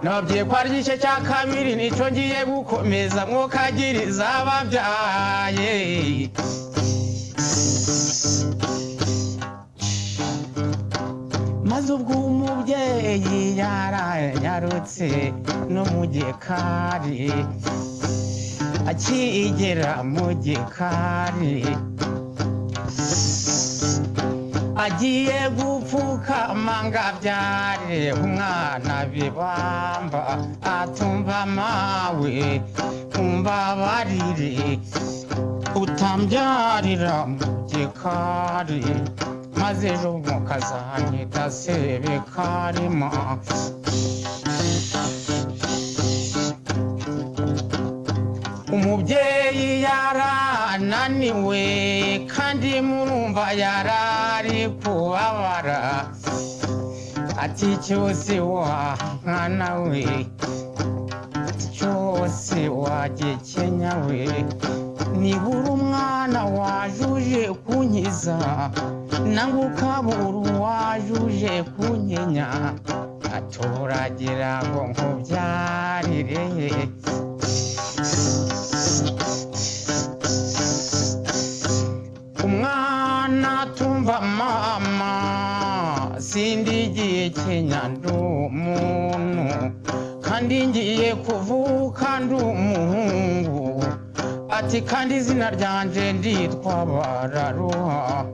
Nabwiye ko ari igice cya kabiri nico ngiye gukomeza mwokagiriza ababyaye. Maze ubwo umubyeyi yaranyarutse no mu gikari akigera mu gikari agiye gupfukama ngo abyare umwana bibamba atumva mawe umbabarire utambyarira mu gikari maze ejo mukazanyita Sebekarima. Umubyeyi yarananiwe kandi murumva yarari kubabara ati cyose wa mwana we cyose wagekenya we nibura umwana wajuje kunkiza nangu kaburu wajuje kunkenya aturagira ngo nkubyarire. Umwana tumva mama sindigiye Kenya ndi umuntu kandi ngiye kuvuka ndi umuhungu ati kandi izina ryanje nditwa Bararuha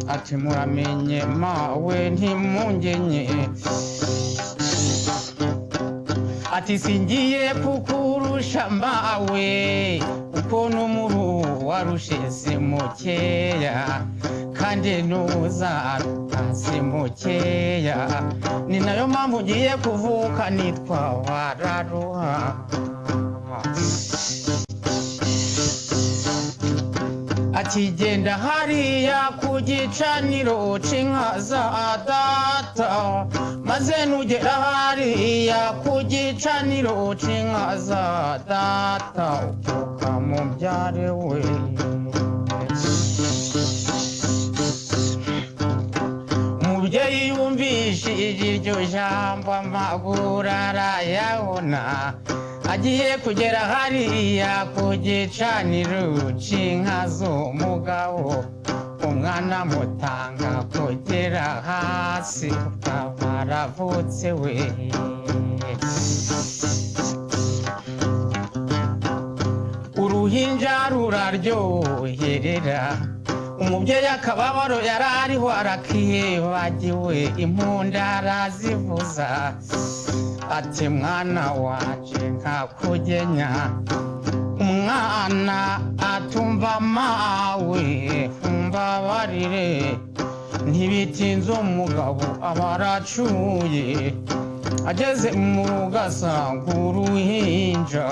ati muramenye mawe ntimungenye ati singiye kukurusha mawe uko numuru warushe simukeya kandi nuza simukeya ni nayo mpamvu ngiye kuvuka nitwa Bararuha. Akigenda hariya ku gicaniro c'inka za data maze nugera hariya ku gicaniro c'inka za data ukamubyare we iryo jambo amaguru arayabona agiye kugera hariya ku gicaniro c'inka z'umugabo umwana mutanga kugera hasi ukaba aravutse we uruhinja ruraryoherera umubyeyi akababaro yari ariho arakibagiwe impunda arazivuza ati mwana waje nkakugenya umwana atumva mawe mbabarire ntibitinze umugabo aba aracuye ageze mu rugo asanga uruhinja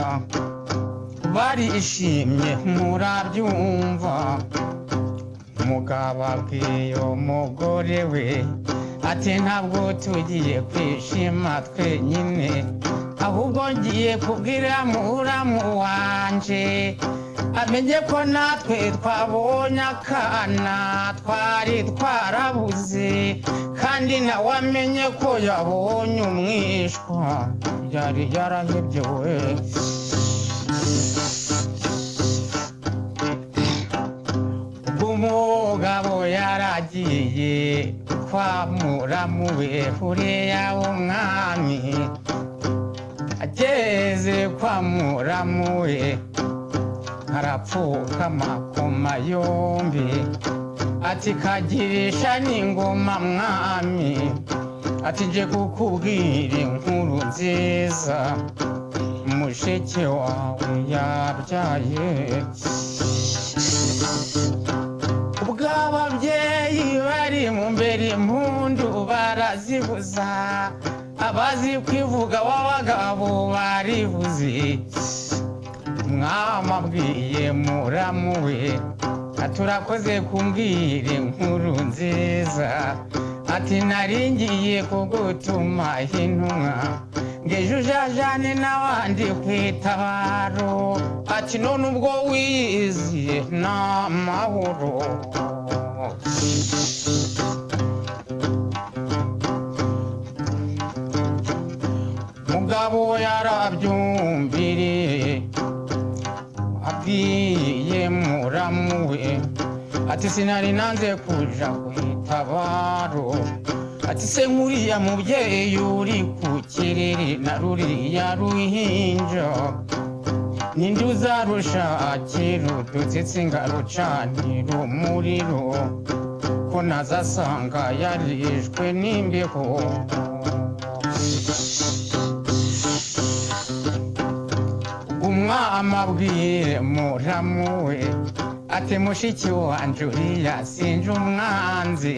barishimye murabyumva umugabo abwiye umugore we ati ntabwo tugiye kwishima twenyine ahubwo ngiye kubwira muramu wanje amenye ko natwe twabonye akana twari twarabuze kandi nawe amenye ko yabonye umwishwa yari yarahebye we umugabo yaragiye kwa muramu we uriya w'umwami ageze kwa muramu we arapfukama koma yombi ati kagirisha n'ingoma mwami ati nje kukubwira inkuru nziza mushiki wawe yabyaye ubw'ababyeyi bari mu mbere impundu barazibuza abazi kwivuga w'abagabo baribuze umwami abwiye muramu we aturakoze kumbwira inkuru nziza ati naringiye kugutuma intumwa ngejo ujajane n'abandi kwitabaro ati none ubwo wiyiziye n'amahoro mugabo yarabyumviriye abwiye muramu we ati sinari nanze kuja kwitabaro ati se nkuriya mubyeyi uri ku kirere na ruriya ruhinja ninde uzarushakira udutsitsi ngarucanira umuriro ko nazasanga yarishwe n'imbeho umwami abwire muramu we ati mushiki wanje uriya sinje umwanzi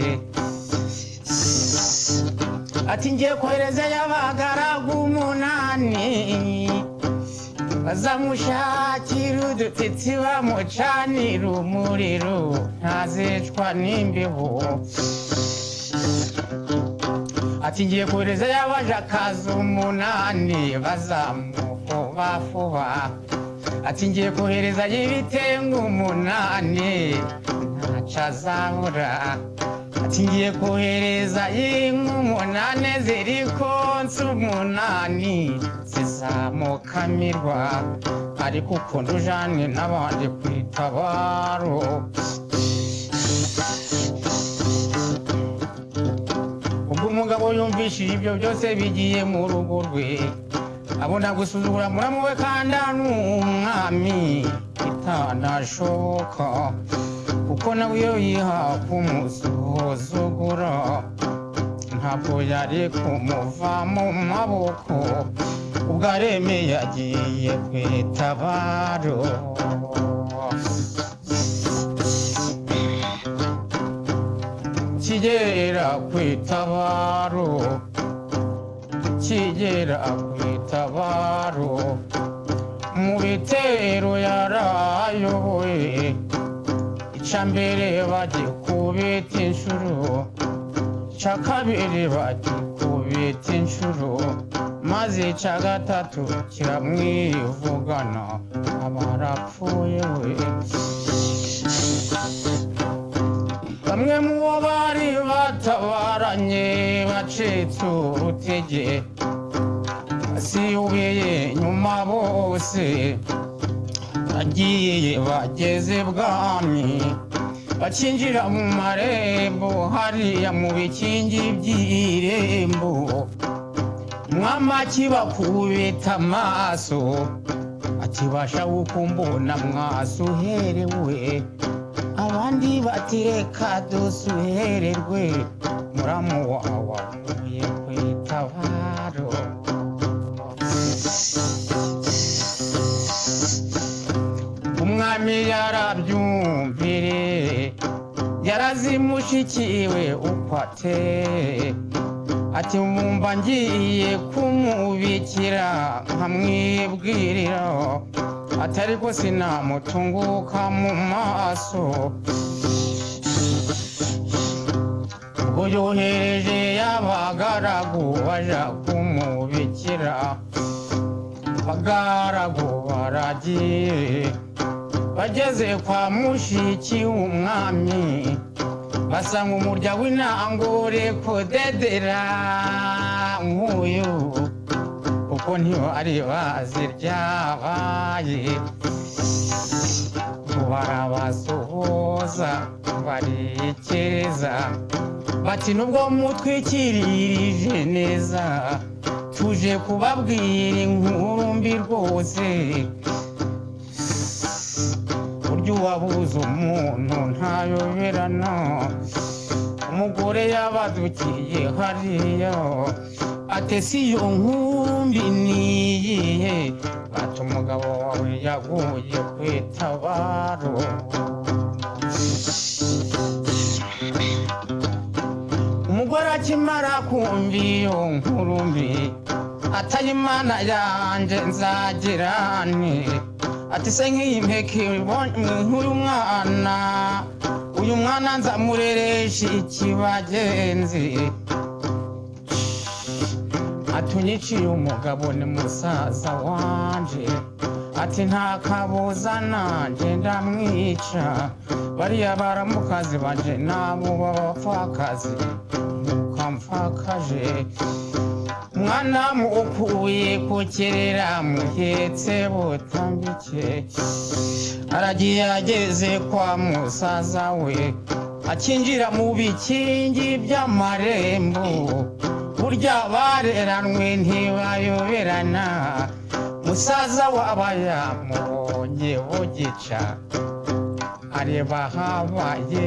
ati ngiye kohereza y'abagaragu 8 bazamushakira udutsitsi bamucanira umuriro ntazicwa n'imbeho ati ngiye kohereza y'abajakazi 8 bazamufubafuba ati ngiye kohereza y'ibitengu 8 ntaco azabura ati ngiye kohereza y'inka 8 ziriko nsi 8 zizamukamirwa ariko ukunda ujane n'abandi kwitabaro ubwo umugabo yumvishije ibyo byose bigiye mu rugo rwe abona gusuzugura muramu we kandi n'umwami bitanashoboka kuko nawe iyo yiha kumusuzugura ntabwo yari kumuva mu maboko ubwo aremeye yagiye kwitabaro kigera kwitabaro mu bitero yarayoboye icambere bagikubita inshuro ica kabiri bagikubita inshuro maze ica gatatu kiramwivugana abarapfuye we bamwe mu bo bari batabaranye nacitse urutege asiyubiye nyuma bose agiye bageze bwami bacinjira mu marembo hariya mu bikingi by'irembo mwama kibakubita amaso ati basha ukumbona mwasuherewe abandi batireka dusuhererwe muramu wawe avuye kwitabaro umwami yarabyumvire yarazimushikiwe ukwate ati mumba ngiye kumubikira nkamwibwirira atari ko sinamutunguka mu maso ubwo yohereje y'abagaragu baja kumubikira abagaragu baragiye bageze kwa mushiki w'umwami basanga umurya w'intangure kudedera nk'uyu kuko ntibari bazi ryabaye barabasuhuza barikiriza bati nubwo mutwikiririje neza tuje kubabwira inkuru mbi rwose burya uwabuze umuntu ntayoberana umugore yabadukiye hariya ate si iyo nkumbi niyihe ati umugabo wawe yaguye kwitabaro umugore akimara kumva iyo nkuru mbi atari imana yanje nzagirane ati se nk'iyi mpeke nk'uyu mwana nzamureresha ikibagenzi atunyiciye umugabo ni musaza wanje ati nta kabuza nanje ndamwica bariya baramukazi banje nabo b'abapfakazi mukamfakaje mwana mukuye kukerera muhetse butambike aragiye ageze kwa musaza we akinjira mu bikingi by'amarembo burya bareranwe ntibayoberana musaza wabaya mubonye bugica areba habaye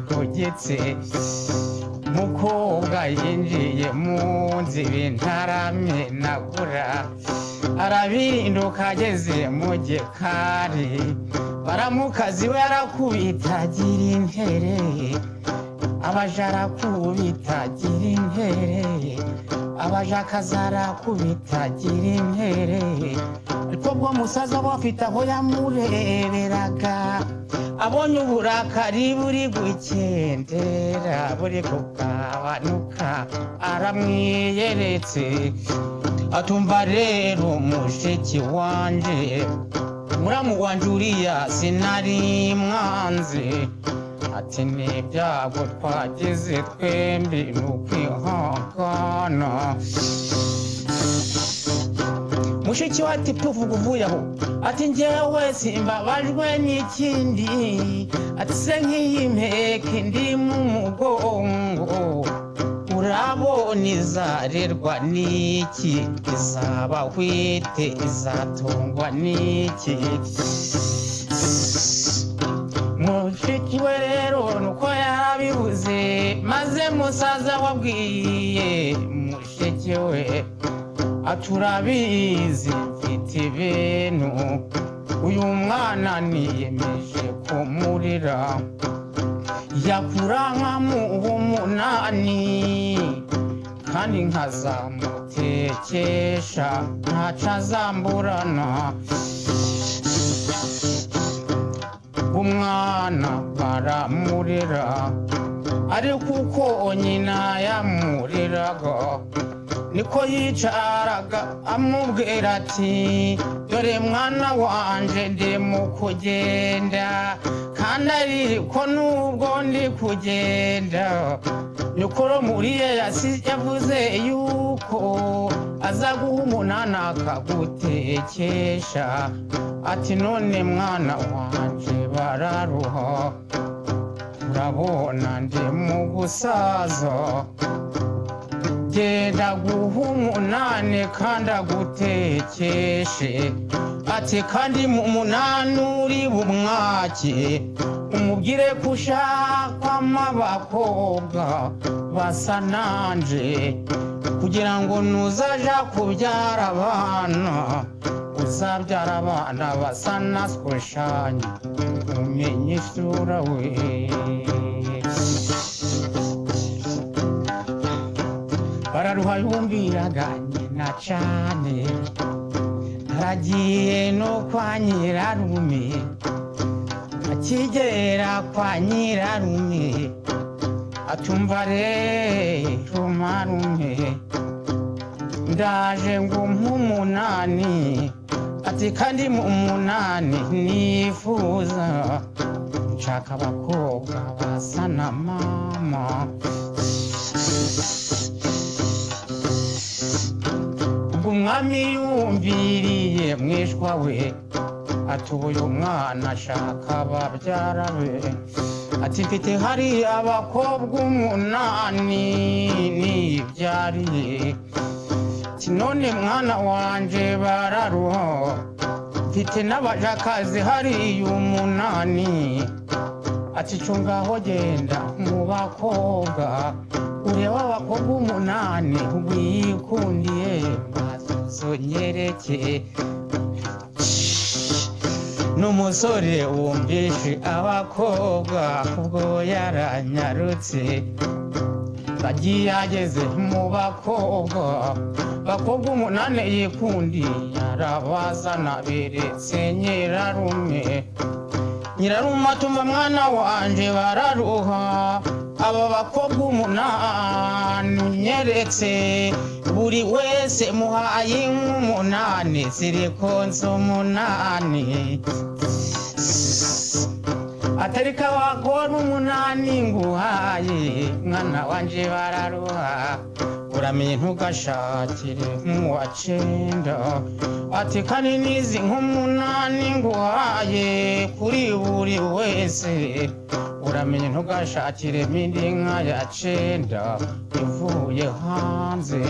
hogetse mukobwa yinjiye mu nzu ibintu aramenagura arabirinduka ageze mu gikari baramukazi we arakubita agira intere abaja arakubita agira intere abaja akaza arakubita agira intere ariko bwo musaza we afite aho yamureberaga abonye uburakari buri gukendera buri kugabanuka aramwiyeretse atumva rero mushiki wanje muramu wanje uriya sinari mwanze ati n'ibyago twageze twembi n'ukwihangana mushiki we ati tuvuga uvuye aho ati njyewe simbabajwe n'ikindi ati se nk'iyi mpeke ndi mu mugongo urabona izarerwa n'iki izaba hwite izatungwa n'iki mushiki we rero nuko yarabibuze maze musaza wabwiye mushiki we aturabizi mfite ibintu uyu mwana niyemeje kumurira yakura nkamuha umunani kandi nkazamutekesha ntaco azamburana umwana baramurera ariko uko nyina yamureraga niko yicaraga amubwira ati dore mwana wanje ndi mu kugenda kandi ariko nubwo ndi kugenda nyokoro muriye yavuze yuko aza guha umunani akagutekesha ati none mwana wanje bararuha urabona ndi mu gusaza genda guha umunani kandi agutekeshe ati kandi mu munani uri bumwake umubwire ko ushakwamo abakobwa basa nanje kugira ngo nuzaja kubyara abana uzabyara abana basa na skoshanye umenye isura we bararuha yumviraga nyina cane naragiye no kwa nyirarume akigera kwa nyirarume atumva rero marume ndaje ngo umunani ati kandi mu munani nifuza nshaka abakobwa basa na mama ubwo umwami yumviriye mwishwa we ati uyu mwana ashaka babyara be ati mfite hari abakobwa umunani nibyariye ati none mwana wanje bararuha mfite n'abajakazi hari umunani ati cungaho genda mu bakobwa ureba abakobwa umunani wikundiye mazonyereke n'umusore wumvishe abakobwa ubwo yaranyarutse bagiye ageze mu bakobwa umunani yikundiye arabazana beretse nyirarume atumva mwana wanje bararuha aba bakobwa umunani unyeretse buri wese muhaye nk'umunani sirikonse umunani atariko abakobwa umunani nguhaye mwana wanje bararuha uramenye ntugashakire nk'uwa cenda ati kandi nizi nk'umunani nguhaye kuri buri wese uramenye ntugashakire mindi nka ya cenda ivuye hanze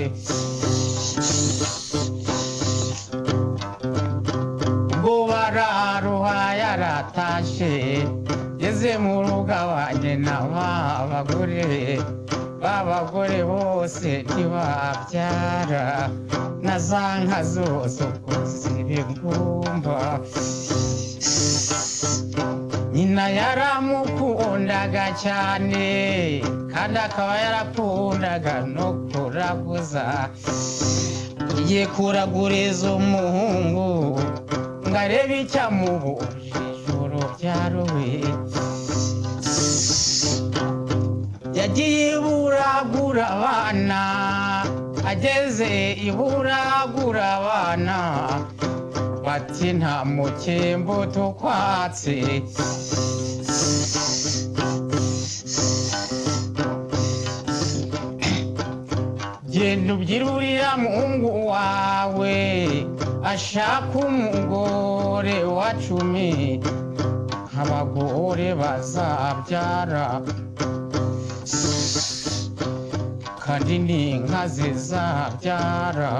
ubwo bararuha yaratashe yeze mu rugo wanjye na babagore bose ntibabyara na za nka zose uko zibigumba nyina yaramukundaga cyane kandi akaba yarakundaga no kuraguza igiye kuraguriza umuhungu ngo arebe icyo amubujije ijoro ryarowe yagiye iburagura abana ageze iburagura abana bati nta mukembo tukwatse genda ubyirurira muhungu wawe ashaka umugore wa 10 abagore bazabyara kandi n'inka zizabyara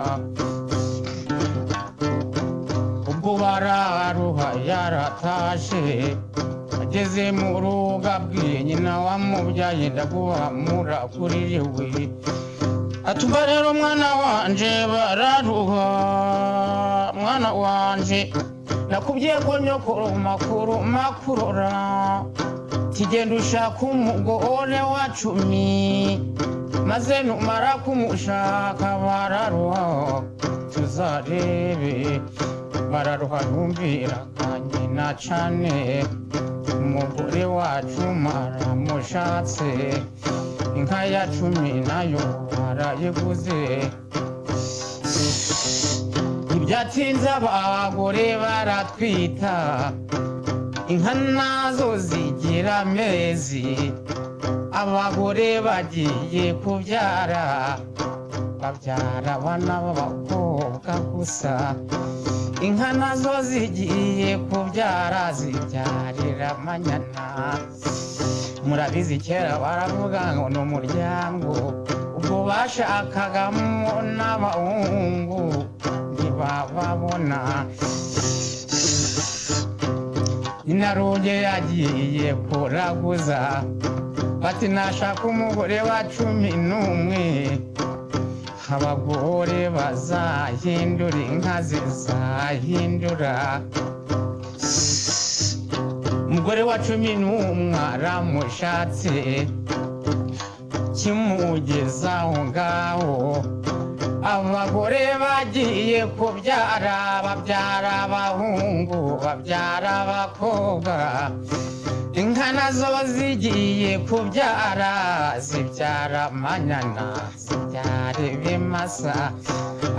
ubwo bararuha yaratashe ageze mu rugo abwiye nyina wamubyaye ndaguhamura kuri we atumva rero mwana wanje bararuha mwana wanje nakubwiye ko nyokoro makurora kigenda ushaka umugore wa 10 maze numara kumushaka bararuha tuzarebe bararuha yumvira nyina cane umugore wacu maramushatse inka ya 10 nayo barayiguze ibyatinze abagore baratwita inka nazo zigira amezi abagore bagiye kubyara babyara abana b'abakobwa gusa inka nazo zigiye kubyara zibyarira amanyana murabizi kera baravuga ngo ni umuryango ubwo bashakagamo n'abahungu ntibababona inaruge yagiye kuraguza bati nashaka umugore wa 11 abagore bazahindura inka zizahindura umugore wa 11 aramushatse kimugeza aho ngaho abagore bagiye kubyara babyara abahungu babyara abakobwa inka nazo zigiye kubyara zibyara amanyana zibyara ibimasa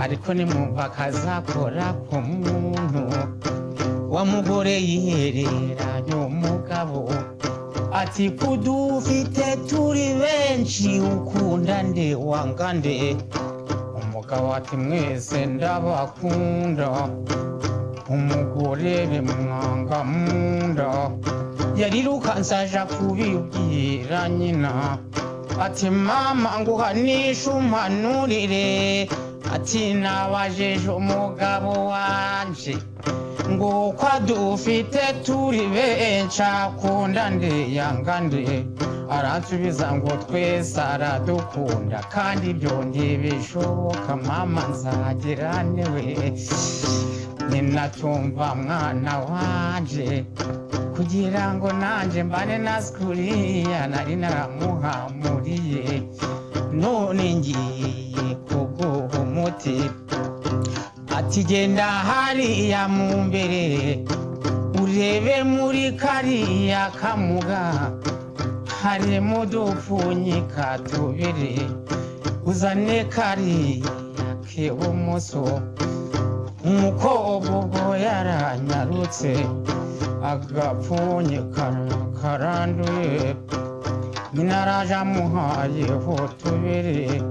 ariko nimwumva akazakora ku muntu wa mugore yihereranye umugabo ati kudufite turi benshi ukunda nde wanga nde umugabo ati mwese ndabakunda umugore bimwanga munda yarirukanse aja kubibwira nyina ati mama nguhanisha umpanurire ati nabajeje umugabo wanje ngo kwa dufite turi benshi akunda nde yanga nde aransubiza ngo twese aradukunda kandi ibyo ntibishoboka mama nzagira newe ninatumva mwana wanje kugira ngo nanje mbane naskuriya nari naramuhamuriye none ngiye kuguha umuti ati genda hariya mu mbere urebe muri kariya kamuga harimo udupfunyika tubiri uzane kariya k'ibumoso umukobwa ubwo yaranyarutse agapfunyika karanduye nyina araje amuhayeho tubiri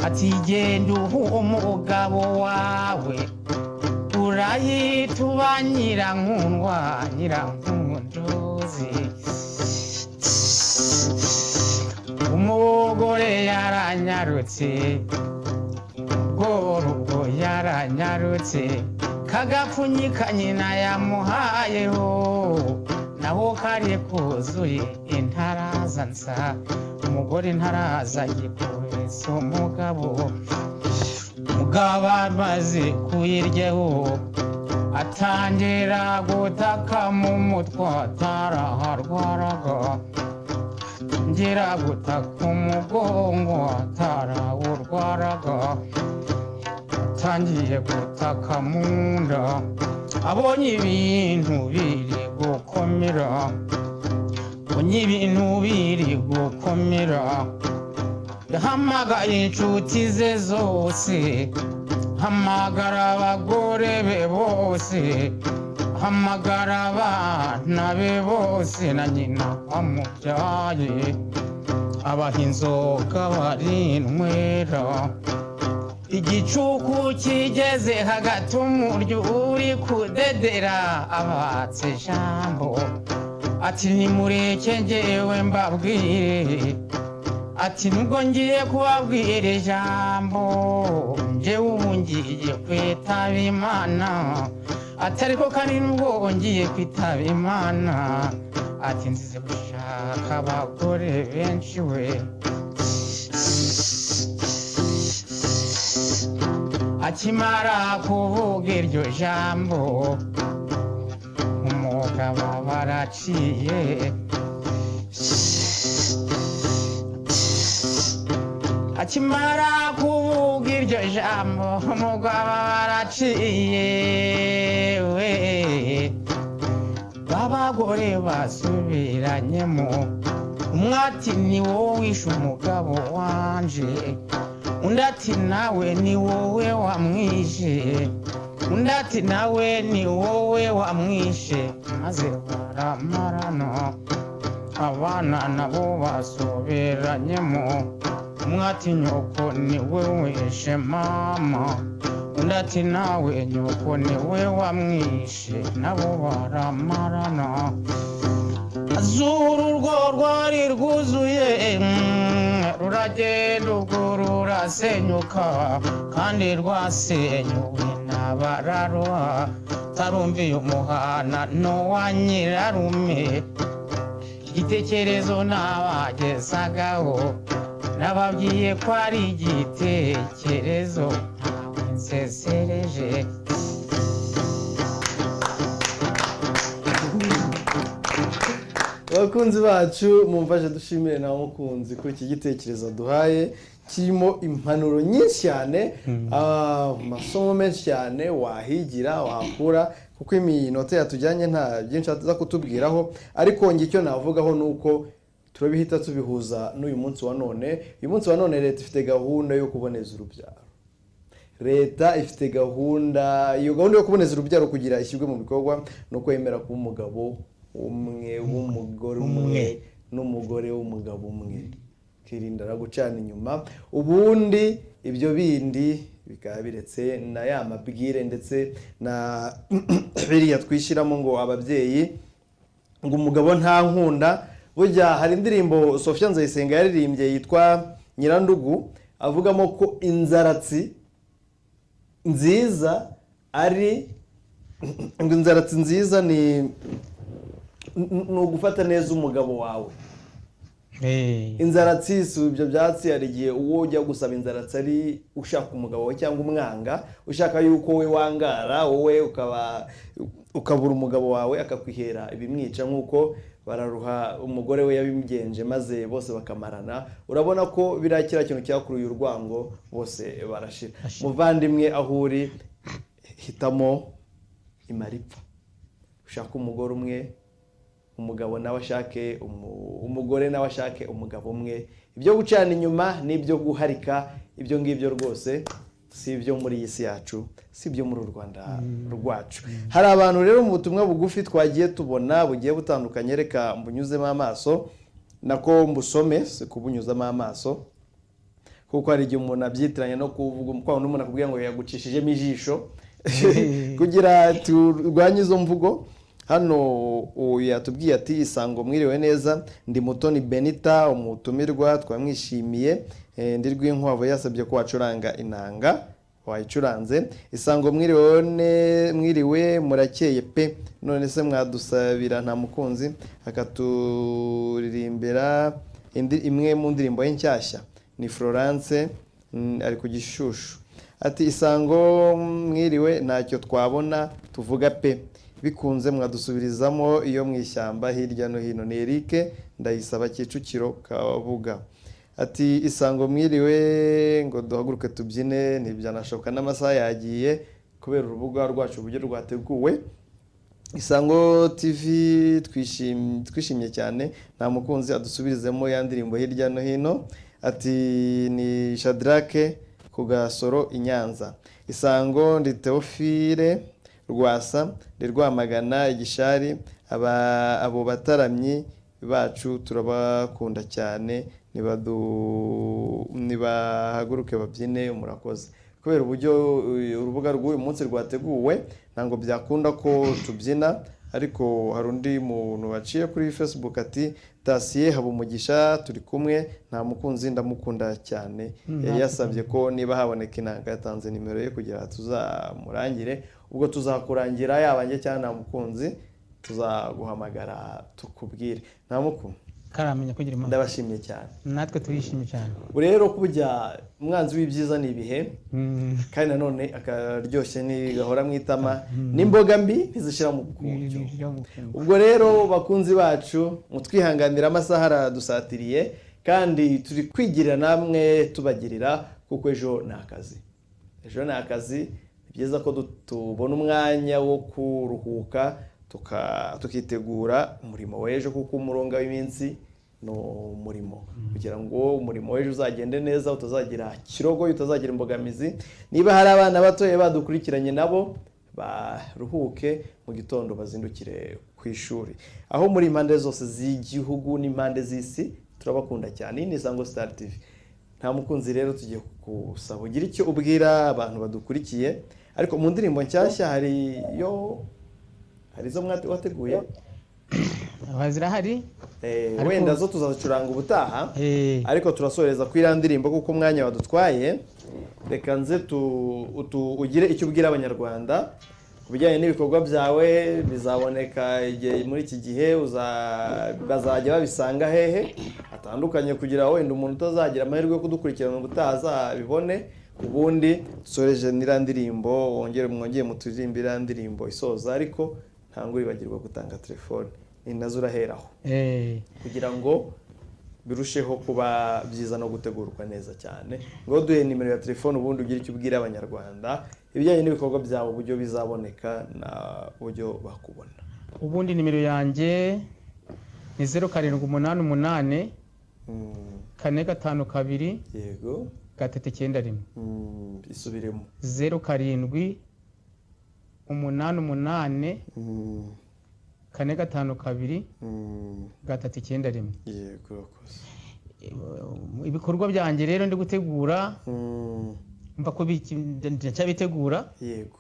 ati genda uha umugabo wawe urayituba nyirankundwa nyirankunduzi umugore yaranyarutse ubwo yaranyarutse kagapfunyika nyina yamuhayeho naho kari kuzuye intaraza nsa umugore ntaraza gikubise umugabo amaze kuyiryaho atangira gutaka mu mutwe ataraharwaraga ngira gutaka umugongo atarawurwaraga atangiye gutaka mu nda abonye ibintu biri gukomera yahamagaye inshuti ze zose hamagara abagore be bose hamagara abana be bose na nyina wamubyaye abaha inzoga barinywera igicuku kigeze hagati umuryo uri kudedera abatse ijambo ati nimureke njyewe mbabwire ati nubwo ngiye kubabwira ijambo njyewe ubu ngiye kwitaba Imana ati ariko kandi nubwo ngiye kwitaba Imana ati nzize gushaka abagore benshi we akimara kuvuga iryo jambo umugabo baraciye akimara kuvuga iryo jambo umugabo baraciye we babagore basubiranyemo umwe ati ni wowe wishe umugabo wanje undi ati nawe ni wowe wamwishe undi ati nawe ni wowe wamwishe maze baramarana abana nabo basubiranyemo umwe ati nyoko niwe wishe mama undi ati nawe nyoko niwe wamwishe nabo baramarana azuru urwo rwari rwuzuye ruragenda ubwo rurasenyuka kandi rwasenyuwe n'abararoha tarumviye umuhana n'uwa nyirarume igitekerezo nabagezagaho nababwiye ko ari igitekerezo ntawe nsesereje abakunzi bacu mumfashe dushimire nawe mukunzi kuri iki gitekerezo duhaye kirimo impanuro nyinshi cyane amasomo menshi cyane wahigira wakura kuko iminota yatujyanye nta byinshi ataza kutubwiraho ariko njye icyo navugaho ni uko turabihita tubihuza n'uyu munsi wa none. Uyu munsi wa none leta ifite gahunda yo kuboneza urubyaro. Leta ifite gahunda yo kuboneza urubyaro kugira ishyirwe mu bikorwa no kwemera kuba umugabo umwe w'umugore umwe n'umugore w'umugabo umwe, kirindara gucana inyuma. Ubundi ibyo bindi bikaba biretse na ya mabwire ndetse na biriya twishyiramo ngo ababyeyi ngo umugabo nta nkunda. Burya hari indirimbo Sofia Nzayisenga yaririmbye yitwa Nyirandugu avugamo ko inzaratsi nziza ari ngo inzaratsi nziza ni ugufata neza umugabo wawe. Inzaratsi si ibyo byatsi, hari igihe uwo ujya gusaba inzaratsi ari ushaka umugabo we cyangwa umwanga, ushaka yuko we wangara wowe ukabura umugabo wawe akakwihera ibimwica nk'uko bararuha umugore we yabimugenje maze bose bakamarana. Urabona ko birakira kintu cyakuruye urwango bose barashira. Muvandimwe aho uri hitamo imaripfa, ushaka umugore umwe, umugabo nawe ashake umugore nawe ashake umugabo umwe. Ibyo gucana inyuma n'ibyo guharika ibyo ngibyo rwose si ibyo muri iyi si yacu, si ibyo muri Rwanda rwacu. Hari abantu rero mu butumwa bugufi twagiye tubona bugiye butandukanye, reka mbunyuzemo amaso nako mbusome, si kubunyuzamo amaso kuko hari igihe umuntu abyitiranya no kuvuga kwa umuntu akubwira ngo yagucishijemo ijisho kugira turwanye izo mvugo. Hano yatubwiye ati Isango mwiriwe neza, ndi Mutoni Benita umutumirwa twamwishimiye, ndi Rwinkwavu yasabye ko wacuranga inanga wayicuranze. Isango mwiriwe murakeye pe, none se mwadusabira nta mukunzi akaturirimbira imwe mu ndirimbo ye nshyashya. Ni Florence ari ku Gishushu. Ati Isango mwiriwe ntacyo twabona tuvuga pe, bikunze mwadusubirizamo iyo mu ishyamba hirya no hino. Ni Eric Ndayisaba Kicukiro Kabuga. Ati Isango mwiriwe ngo duhaguruke tubyine, ntibyanashoboka n'amasaha yagiye kubera urubuga rwacu uburyo rwateguwe. Isango TV twishimye cyane, nta mukunzi adusubirizemo ya ndirimbo hirya no hino. Ati ni Shadrake ku Gasoro i Nyanza. Isango ndi Theophile Rwasa ndi Rwamagana Igishari. Abo bataramyi bacu turabakunda cyane, nibahaguruke babyine murakoze. Kubera uburyo urubuga rw'uyu munsi rwateguwe ntango byakunda ko tubyina, ariko hari undi muntu waciye kuri Facebook ati Tasiye Habumugisha turi kumwe, nta mukunzi ndamukunda cyane. Yasabye ko niba haboneka inanga yatanze nimero ye kugira tuzamurangire, ubwo tuzakurangira yaba njye cyangwa nta mukunzi tuzaguhamagara tukubwire. Nta mukunzi karamenya kugira imana. Ndabashimye cyane, natwe turishimye cyane. Rero kujya umwanzi w'ibyiza ni ibihe kandi nanone akaryoshye ni gahora mwitama n'imboga mbi ntizishira mu kucyo. Ubwo rero bakunzi bacu mutwihanganira amasaha aradusatiriye kandi turi kwigirira namwe tubagirira kuko ejo ni akazi. Ejo ni akazi, ni byiza ko tubona umwanya wo kuruhuka tukitegura umurimo w'ejo kuko umurongo w'iminsi no murimo kugira ngo umurimo w'ejo uzagende neza, utazagira kirogo, utazagira imbogamizi. Niba hari abana batoye badukurikiranye nabo baruhuke mu gitondo bazindukire ku ishuri, aho muri impande zose z'igihugu n'impande z'isi turabakunda cyane. Iyi ni Isango Star TV. Nta mukunzi rero tugiye kusaba ugira icyo ubwira abantu badukurikiye, ariko mu ndirimbo nshyashya hari izo wateguye zirahari, wenda zo tuzazicuranga ubutaha, ariko turasoreza ku iriya ndirimbo kuko umwanya wadutwaye. Reka nze ugire icyo ubwira abanyarwanda ku bijyanye n'ibikorwa byawe. Bizaboneka muri iki gihe, bazajya babisanga hehe hatandukanye, kugira wenda umuntu utazagira amahirwe yo kudukurikirana ubutaha azabibone. Ubundi dusoreje n'iriya ndirimbo, mwongere muturirimbe iriya ndirimbo isoza, ariko ntabwo wibagirwa gutanga telefone, ni nazo uraheraho kugira ngo birusheho kuba byiza no gutegurwa neza cyane. ngo duhe nimero ya telefone, ubundi ugire icyo ubwira abanyarwanda ibijyanye n'ibikorwa byabo, uburyo bizaboneka na buryo bakubona. Ubundi nimero yanjye ni 0788 452 yego 391. Isubiremo 0788 452 391. yego. Ibikorwa byanjye rero ndi gutegura, mva ko cyabitegura, yego.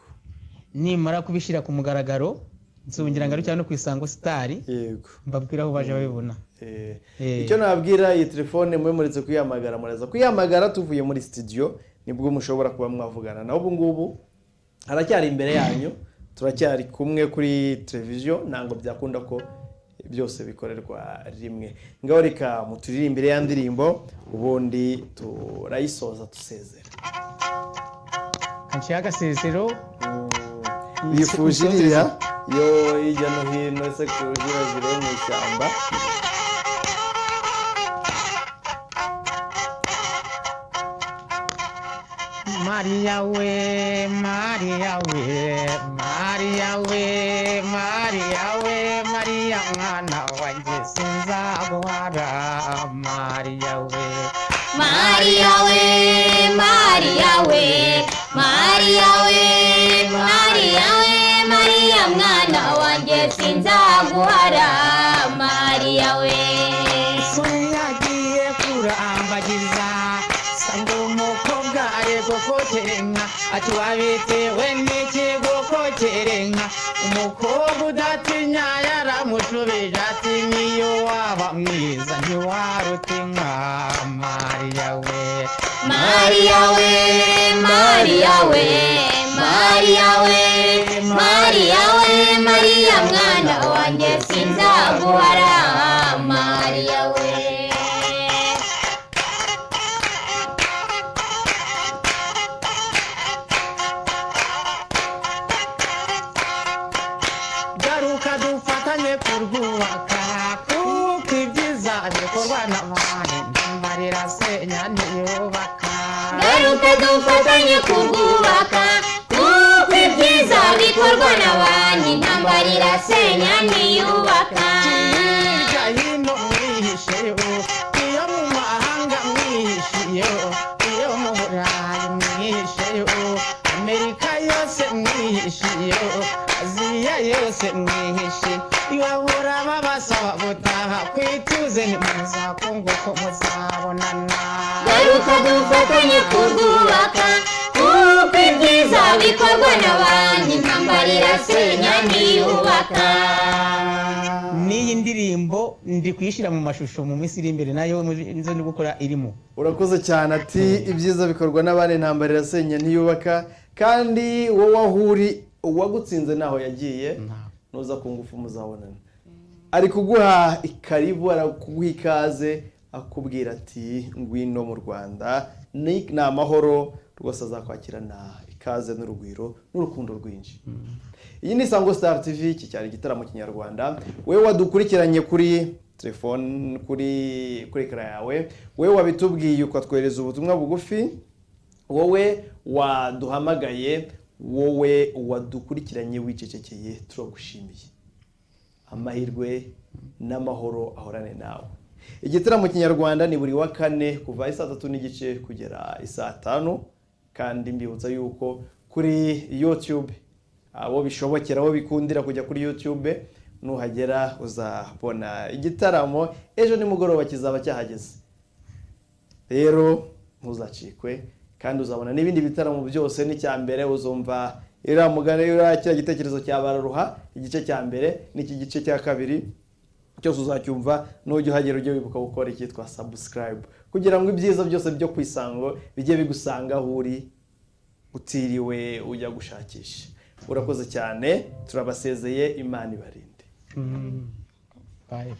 nimara kubishyira ku mugaragaro nzongera ngarukira no ku Isango Star, yego, mbabwira aho baje babibona. Icyo nababwira, iyi telefone muretse kuyihamagara, muraza kuyihamagara tuvuye muri studio, nibwo mushobora kuba mwavugana. Naho ubu ngubu haracyari imbere yanyu, turacyari kumwe kuri televiziyo, ntabwo byakunda ko byose bikorerwa rimwe. Ngaho reka muturirimbire ya ndirimbo, ubundi turayisoza dusezera. Kanciye agasezero bifujirira yo hirya no hino, ese kujirajiro mu ishyamba. Maria we, Maria we, Maria we, Maria we, Maria mwana wanjye sinzaguhara. Maria we, Maria we, Maria we, Maria we, Maria we, Maria mwana wanjye sinzaguhara. Maria we, yagiye kurambagiza sango umukobwa ariko koterenka, ati wabitewe n'iki gukoterenka? Umukobwa udatinya yaramushubije ati niyo waba mwiza ntiwaruta inka. Maria we, Maria we, Maria we, Maria we, Maria we, Maria mwana wanjye sinzaguhara. Maria we, garuka dufatanye kurwubaka, kuko ibyiza bikorwa n'abantu ntambarira senya ntiyubaka. garuka dufatanye kurwubaka, kuko ibyiza bikorwa n'abandi, ntambarira senya ntiyubaka. Hirya hino mwihisheyo, iyo mu mahanga mwihishiyeho, iyo mu Burayi mwihisheyo, Amerika yose mwihishiyeho, Aziya yose mwihishe. Ibahora babasaba gutaha kwituze ntimuzakunguka muzabonana. garuka dufatanye kurwubaka, kuko ibyiza bikorwa n'abandi, ntambarira senya ntiyubaka. N'iyi ndirimbo ndi kuyishyira mu mashusho mu minsi iri imbere, nayo nzo ndi gukora irimo. Urakoze cyane. Ati ibyiza bikorwa n'abandi, ntambarira senya ntiyubaka. Kandi wowe ahuri uwagutsinze naho yagiye, nuza ku ngufu muzabonana. Ari kuguha ikaribu, arakuguha ikaze, akubwira ati ngwino mu Rwanda, ni amahoro rwose, azakwakirana ikaze n'urugwiro n'urukundo rwinshi. Iyi ni Isango Star TV, iki cyari igitaramo kinyarwanda. Wewe wadukurikiranye kuri telefone, kuri ekara yawe, wewe wabitubwiye ukatwohereza ubutumwa bugufi, wowe waduhamagaye, wowe wadukurikiranye wicecekeye, turagushimiye. Amahirwe n'amahoro ahorane nawe. Igitaramo kinyarwanda ni buri wa kane kuva 3:30 kugera 5:00, kandi mbibutsa yuko kuri YouTube abo bishobokera, abo bikundira kujya kuri YouTube, nuhagera uzabona igitaramo ejo nimugoroba kizaba cyahageze rero ntuzacikwe kandi uzabona n'ibindi bitaramo byose n'icyambere uzumva iramugane kiriya gitekerezo cya Bararuha igice cya mbere n'iki gice cya kabiri cyose uzacyumva n'ujya uhagera ujye wibuka gukora icyitwa subscribe kugira ngo ibyiza byose byo kwisango bijye bigusanga aho uri utiriwe ujya gushakisha. Urakoze cyane turabasezeye Imana ibarinde. Bye.